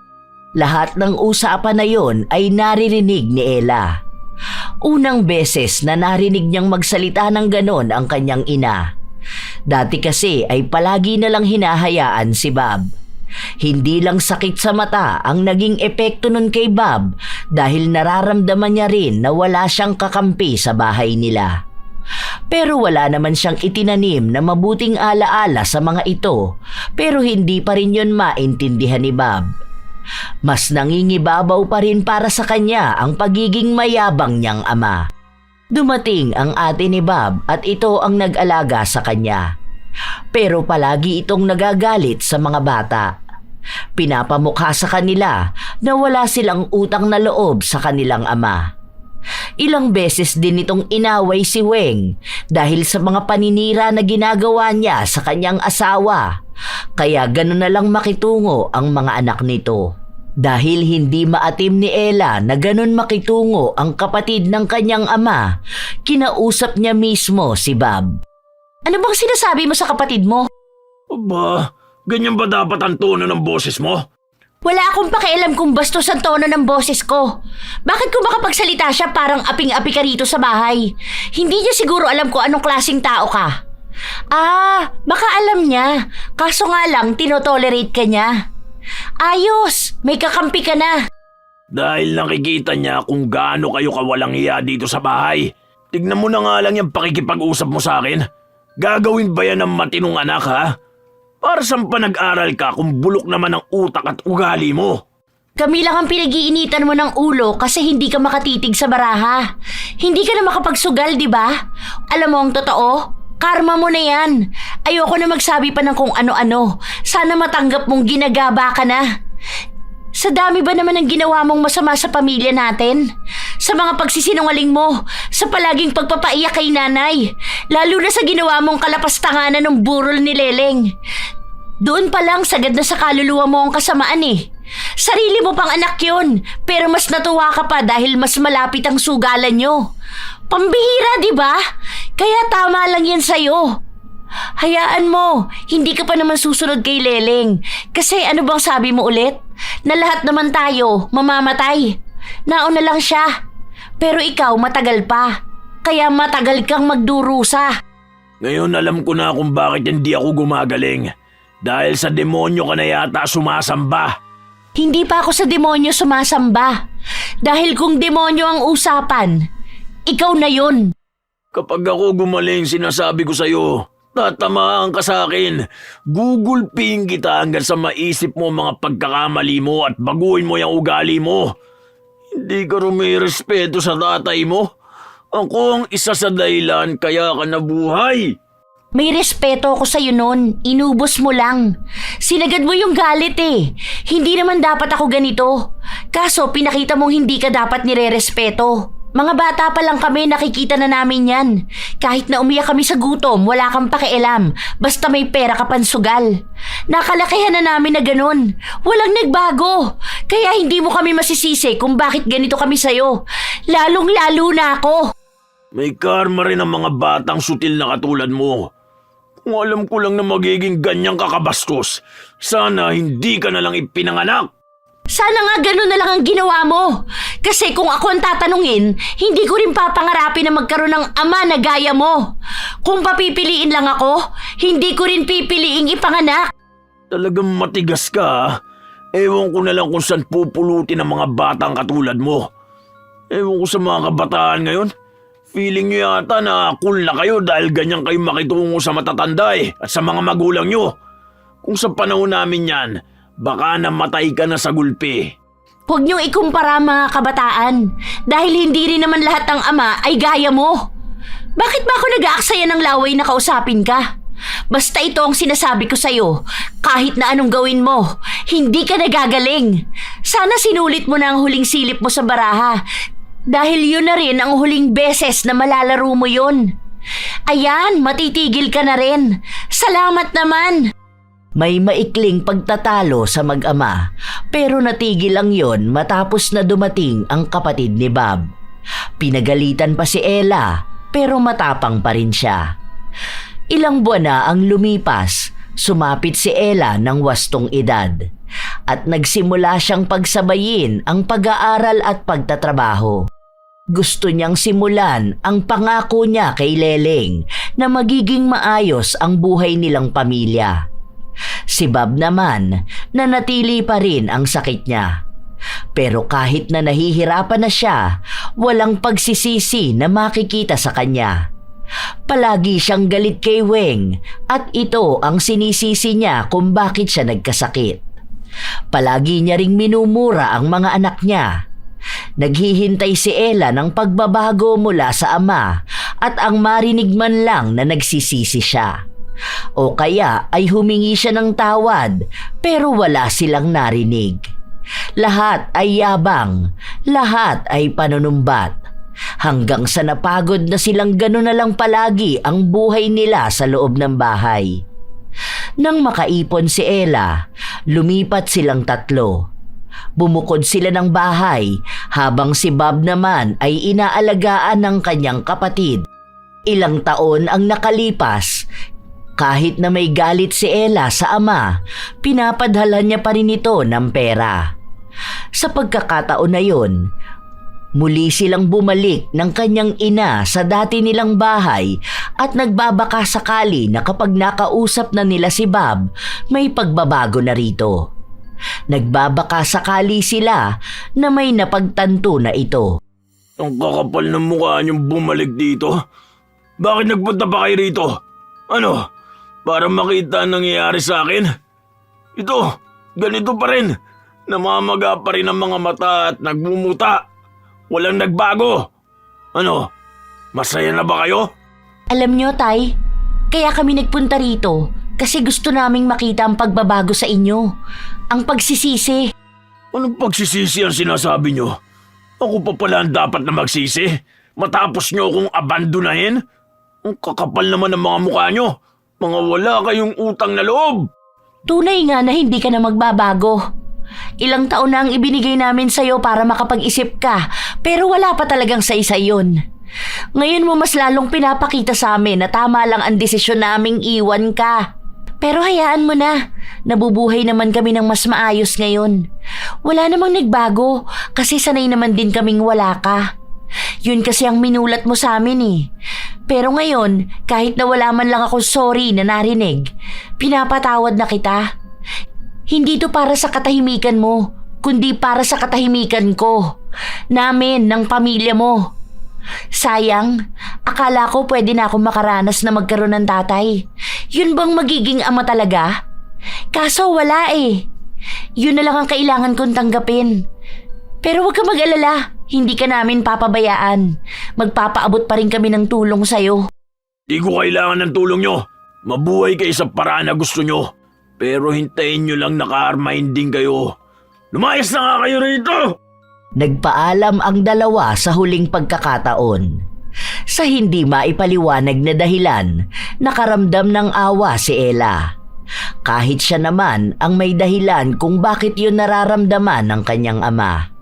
Lahat ng usapan na yon ay naririnig ni Ella. Unang beses na narinig niyang magsalita ng ganon ang kanyang ina. Dati kasi ay palagi na lang hinahayaan si Bob. Hindi lang sakit sa mata ang naging epekto nun kay Bob dahil nararamdaman niya rin na wala siyang kakampi sa bahay nila. Pero wala naman siyang itinanim na mabuting alaala sa mga ito, pero hindi pa rin yun maintindihan ni Bob. Mas nangingibabaw pa rin para sa kanya ang pagiging mayabang niyang ama. Dumating ang ate ni Bob at ito ang nag-alaga sa kanya. Pero palagi itong nagagalit sa mga bata. Pinapamukha sa kanila na wala silang utang na loob sa kanilang ama. Ilang beses din itong inaway si Weng dahil sa mga paninira na ginagawa niya sa kanyang asawa. Kaya gano'n na lang makitungo ang mga anak nito. Dahil hindi maatim ni Ella na gano'n makitungo ang kapatid ng kanyang ama, kinausap niya mismo si Bob. Ano bang sinasabi mo sa kapatid mo? Aba, ganyan ba dapat ang tono ng boses mo? Wala akong pakialam kung bastos ang tono ng boses ko. Bakit kung makapagsalita siya parang aping-api ka rito sa bahay? Hindi niya siguro alam kung anong klaseng tao ka. Baka alam niya. Kaso nga lang, tinotolerate ka niya. Ayos, may kakampi ka na. Dahil nakikita niya kung gaano kayo kawalang hiya dito sa bahay. Tignan mo na nga lang yung pakikipag-usap mo sa akin. Gagawin ba yan ng matinong anak, ha? Para saan pa nag-aral ka kung bulok naman ang utak at ugali mo? Kami lang ang pinag-iinitan mo ng ulo kasi hindi ka makatitig sa baraha. Hindi ka na makapagsugal, di ba? Alam mo ang totoo? Karma mo na yan. Ayoko na magsabi pa ng kung ano-ano. Sana matanggap mong ginagaba ka na. Sa dami ba naman ang ginawa mong masama sa pamilya natin? Sa mga pagsisinungaling mo, sa palaging pagpapaiyak kay nanay, lalo na sa ginawa mong kalapastanganan ng burol ni Leleng. Doon pa lang sagad na sa kaluluwa mo ang kasamaan eh. Sarili mo pang anak yun, pero mas natuwa ka pa dahil mas malapit ang sugalan nyo. Pambihira, di ba? Kaya tama lang yan sa'yo. Hayaan mo, hindi ka pa naman susunod kay Leleng. Kasi ano bang sabi mo ulit? Na lahat naman tayo mamamatay. Nauna lang siya. Pero ikaw matagal pa. Kaya matagal kang magdurusa. Ngayon alam ko na kung bakit hindi ako gumagaling. Dahil sa demonyo ka na yata sumasamba. Hindi pa ako sa demonyo sumasamba. Dahil kung demonyo ang usapan, ikaw na yun. Kapag ako gumaling, sinasabi ko sa'yo, tatamaan ka sa akin. Gugulping kita hanggang sa maisip mo mga pagkakamali mo at baguhin mo yung ugali mo. Hindi ka rumirespeto sa tatay mo. Ako ang isa sa dahilan kaya ka nabuhay. May respeto ako sa'yo nun. Inubos mo lang. Sinagad mo yung galit eh. Hindi naman dapat ako ganito. Kaso pinakita mong hindi ka dapat nire-respeto. Mga bata pa lang kami, nakikita na namin yan. Kahit na umiyak kami sa gutom, wala kang pakialam. Basta may pera ka pansugal. Nakalakihan na namin na ganun. Walang nagbago. Kaya hindi mo kami masisisi kung bakit ganito kami sa'yo. Lalong-lalo na ako. May karma rin ang mga batang sutil na katulad mo. Kung alam ko lang na magiging ganyang kakabastos, sana hindi ka na lang ipinanganak. Sana nga ganun na lang ang ginawa mo. Kasi kung ako ang tatanungin, hindi ko rin papangarapin na magkaroon ng ama na gaya mo. Kung papipiliin lang ako, hindi ko rin pipiliing ipanganak. Talagang matigas ka, ha? Ewan ko na lang kung saan pupulutin ang mga batang katulad mo. Ewan ko sa mga kabataan ngayon. Feeling nyo yata na cool na kayo dahil ganyan kayo makitungo sa matatanda at sa mga magulang nyo. Kung sa panahon namin yan, baka namatay ka na sa gulpi. Huwag niyong ikumpara mga kabataan dahil hindi rin naman lahat ng ama ay gaya mo. Bakit ba ako nag-aaksaya ng laway na kausapin ka? Basta ito ang sinasabi ko sa'yo, kahit na anong gawin mo, hindi ka nagagaling. Sana sinulit mo na ang huling silip mo sa baraha dahil yun na rin ang huling beses na malalaro mo yun. Ayan, matitigil ka na rin. Salamat naman. May maikling pagtatalo sa mag-ama pero natigil lang yon matapos na dumating ang kapatid ni Bob. Pinagalitan pa si Ella pero matapang pa rin siya. Ilang buwan na ang lumipas, sumapit si Ella ng wastong edad at nagsimula siyang pagsabayin ang pag-aaral at pagtatrabaho. Gusto niyang simulan ang pangako niya kay Leleng na magiging maayos ang buhay nilang pamilya. Si Bob naman, nanatili pa rin ang sakit niya. Pero kahit na nahihirapan na siya, walang pagsisisi na makikita sa kanya. Palagi siyang galit kay Weng at ito ang sinisisi niya kung bakit siya nagkasakit. Palagi niya ring minumura ang mga anak niya. Naghihintay si Ella ng pagbabago mula sa ama at ang marinig man lang na nagsisisi siya. O kaya ay humingi siya ng tawad pero wala silang narinig. Lahat ay yabang, lahat ay panunumbat. Hanggang sa napagod na silang gano'n na lang palagi ang buhay nila sa loob ng bahay. Nang makaipon si Ella, lumipat silang tatlo. Bumukod sila ng bahay habang si Bob naman ay inaalagaan ng kanyang kapatid. Ilang taon ang nakalipas. Kahit na may galit si Ella sa ama, pinapadhalan niya pa rin ito ng pera. Sa pagkakataon na yun, muli silang bumalik ng kanyang ina sa dati nilang bahay at nagbabaka sakali na kapag nakausap na nila si Bob, may pagbabago na rito. Nagbabaka sakali sila na may napagtanto na ito. Ang kakapal ng mukha niyong bumalik dito. Bakit nagpunta pa kayo rito? Ano? Para makita ang nangyayari sa akin? Ito, ganito pa rin. Namamaga pa rin ang mga mata at nagmumuta. Walang nagbago. Ano? Masaya na ba kayo? Alam niyo, Tay, kaya kami nagpunta rito kasi gusto naming makita ang pagbabago sa inyo. Ang pagsisisi. Anong pagsisisi ang sinasabi niyo? Ako pa pala ang dapat na magsisi? Matapos niyo akong abandonahin? Ang kakapal naman ng mga mukha niyo. Mga wala kayong utang na loob. Tunay nga na hindi ka na magbabago. Ilang taon na ang ibinigay namin sa'yo para makapag-isip ka, pero wala pa talagang sa-isa yun. Ngayon mo mas lalong pinapakita sa amin na tama lang ang desisyon naming iwan ka. Pero hayaan mo na, nabubuhay naman kami ng mas maayos ngayon. Wala namang nagbago kasi sanay naman din kaming wala ka. Yun kasi ang minulat mo sa amin eh. Pero ngayon, kahit na wala man lang ako sorry na narinig, pinapatawad na kita. Hindi to para sa katahimikan mo, kundi para sa katahimikan ko. Namin, ng pamilya mo. Sayang, akala ko pwede na akong makaranas na magkaroon ng tatay. Yun bang magiging ama talaga? Kaso wala eh. Yun na lang ang kailangan kong tanggapin. Pero huwag ka mag-alala, hindi ka namin papabayaan. Magpapaabot pa rin kami ng tulong sa'yo. Di ko kailangan ng tulong nyo. Mabuhay kayo sa paraan na gusto nyo. Pero hintayin nyo lang naka-armahinding kayo. Lumayas na nga kayo rito! Nagpaalam ang dalawa sa huling pagkakataon. Sa hindi maipaliwanag na dahilan, nakaramdam ng awa si Ella. Kahit siya naman ang may dahilan kung bakit yun nararamdaman ng kanyang ama.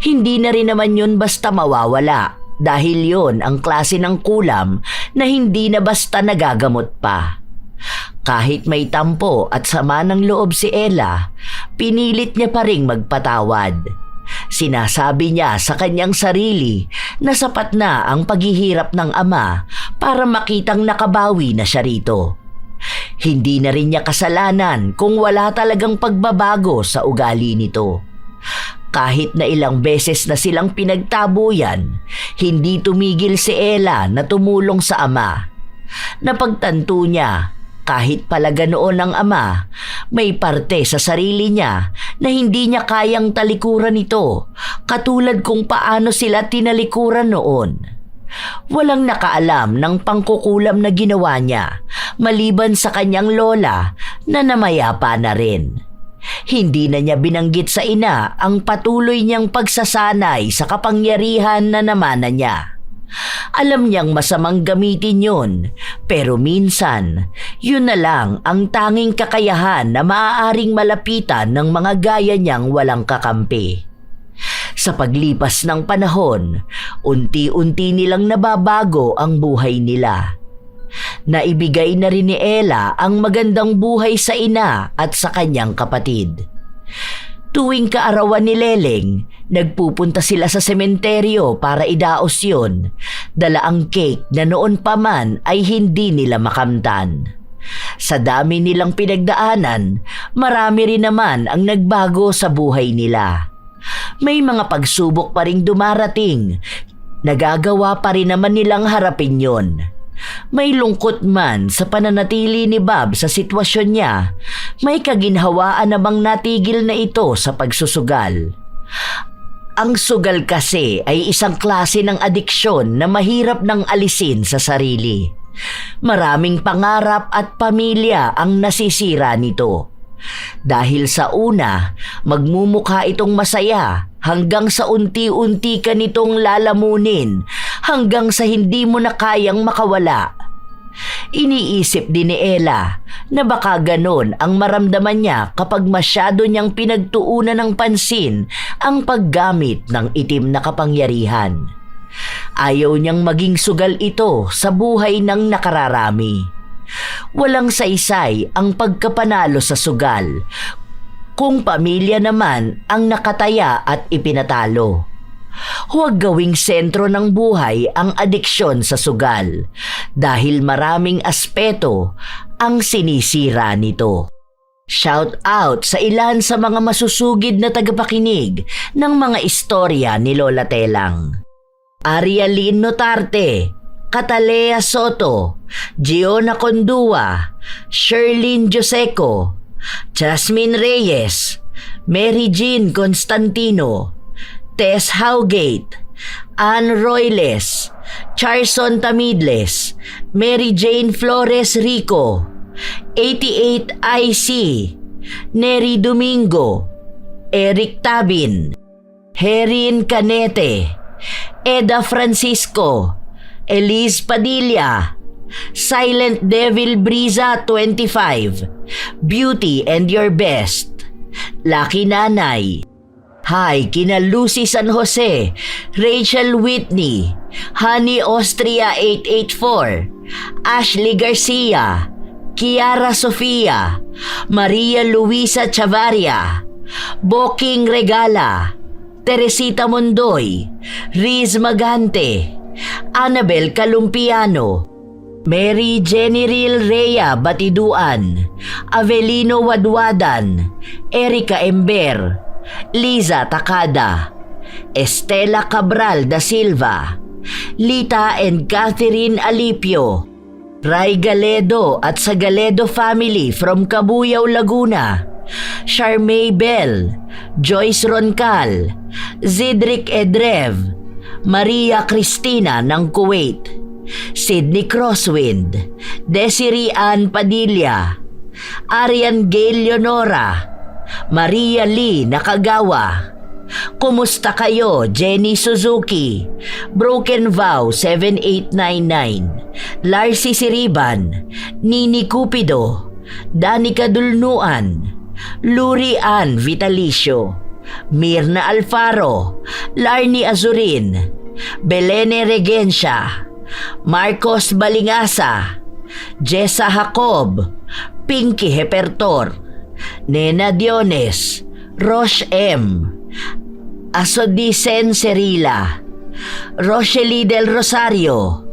Hindi na rin naman yun basta mawawala dahil yun ang klase ng kulam na hindi na basta nagagamot pa. Kahit may tampo at sama ng loob si Ella, pinilit niya pa ring magpatawad. Sinasabi niya sa kanyang sarili na sapat na ang paghihirap ng ama para makitang nakabawi na siya rito. Hindi na rin niya kasalanan kung wala talagang pagbabago sa ugali nito. Kahit na ilang beses na silang pinagtabuyan, hindi tumigil si Ella na tumulong sa ama. Napagtanto niya, kahit pala ganoon ang ama, may parte sa sarili niya na hindi niya kayang talikuran ito, katulad kung paano sila tinalikuran noon. Walang nakaalam ng pangkukulam na ginawa niya, maliban sa kanyang lola na namayapa na rin. Hindi na niya binanggit sa ina ang patuloy niyang pagsasanay sa kapangyarihan na namana niya. Alam niyang masamang gamitin yun, pero minsan, yun na lang ang tanging kakayahan na maaaring malapitan ng mga gaya niyang walang kakampi. Sa paglipas ng panahon, unti-unti nilang nababago ang buhay nila. Naibigay na rin ni Ella ang magandang buhay sa ina at sa kanyang kapatid. Tuwing kaarawan ni Leleng, nagpupunta sila sa sementeryo para idaos yun. Dala ang cake na noon pa man ay hindi nila makamtan. Sa dami nilang pinagdaanan, marami rin naman ang nagbago sa buhay nila. May mga pagsubok pa ring dumarating, nagagawa pa rin naman nilang harapin yon. May lungkot man sa pananatili ni Bob sa sitwasyon niya, may kaginhawaan namang natigil na ito sa pagsusugal. Ang sugal kasi ay isang klase ng adiksyon na mahirap nang alisin sa sarili. Maraming pangarap at pamilya ang nasisira nito. Dahil sa una, magmumukha itong masaya hanggang sa unti-unti ka nitong lalamunin hanggang sa hindi mo na kayang makawala. Iniisip din ni Ella na baka ganon ang maramdaman niya kapag masyado niyang pinagtuunan ng pansin ang paggamit ng itim na kapangyarihan. Ayaw niyang maging sugal ito sa buhay ng nakararami. Walang saysay ang pagkapanalo sa sugal, kung pamilya naman ang nakataya at ipinatalo. Huwag gawing sentro ng buhay ang adiksyon sa sugal dahil maraming aspeto ang sinisira nito. Shout out sa ilan sa mga masusugid na tagapakinig ng mga istorya ni Lola Telang. Arialyn Notarte, Catalea Soto, Giona Condua, Sherlyn Joseco, Jasmine Reyes, Mary Jean Constantino, Tess Howgate, Ann Royles, Charson Tamidles, Mary Jane Flores Rico, 88 IC, Neri Domingo, Eric Tabin, Herin Canete, Eda Francisco, Elise Padilla, Silent Devil Briza 25, Beauty and Your Best, Lucky Nanay, Hi kina Lucy San Jose, Rachel Whitney, Honey Austria 884, Ashley Garcia, Kiara Sofia, Maria Luisa Chavaria, Boking Regala, Teresita Mondoy, Riz Magante, Annabel Calumpiano, Mary Jeniril Rhea Batiduan, Avelino Wadwadan, Erica Ember, Liza Takada, Estela Cabral da Silva, Lita and Catherine Alipio, Ray Galedo at sa Galedo family from Cabuyao, Laguna, Charmaine Bell, Joyce Roncal, Zidric Edrev, Maria Cristina ng Kuwait, Sydney Crosswind, Desiree Ann Padilla, Arian Gail Leonora, Maria Lee Nakagawa. Kumusta kayo, Jenny Suzuki, Broken Vow 7899, Larcy Siriban, Nini Cupido, Danica Dulnuan, Luri Ann Vitalicio, Mirna Alfaro, Larny Azurin, Belene Regencia, Marcos Balingasa, Jessa Jacob, Pinky Hepertor, Nena Diones, Roche M, Asodicen Cerila, Rochely del Rosario.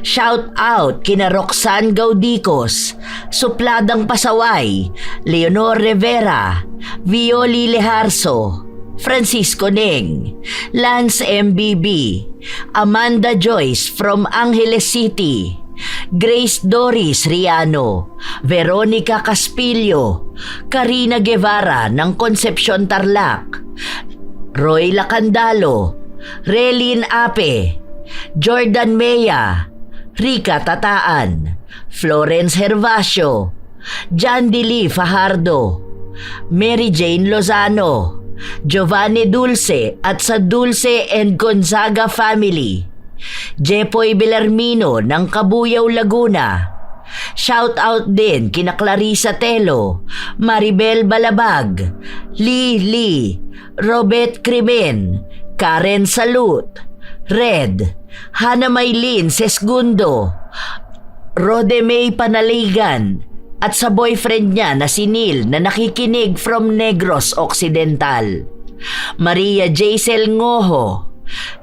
Shout out kina Roxanne Gaudicos, Supladang Pasaway, Leonor Rivera, Violi Leharso, Francisco Neng, Lance MBB, Amanda Joyce from Angeles City, Grace Doris Riano, Veronica Caspillo, Karina Guevara ng Concepcion Tarlac, Roy Lacandalo, Relin Ape, Jordan Mea, Rica Tataan, Florence Hervasio, Jandy Lee Fajardo, Mary Jane Lozano, Giovanni Dulce at sa Dulce and Gonzaga family, Jepoy Belarmino ng Cabuyao, Laguna. Shout out din kina Clarissa Telo, Maribel Balabag, Lee, Robert Crimen, Karen Salut, Red, Hana Maylin Sesgundo, Rodemay Panaligan, at sa boyfriend niya na si Neil na nakikinig from Negros Occidental, Maria Jaisel Ngoho,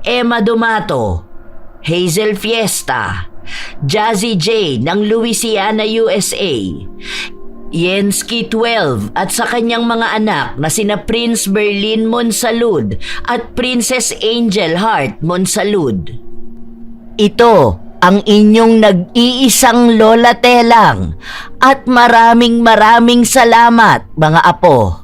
Emma Dumato, Hazel Fiesta, Jazzy J ng Louisiana, USA, Yensky 12 at sa kanyang mga anak na sina Prince Berlin Monsalud at Princess Angel Heart Monsalud. Ito ang inyong nag-iisang Lola Telang at maraming salamat mga apo.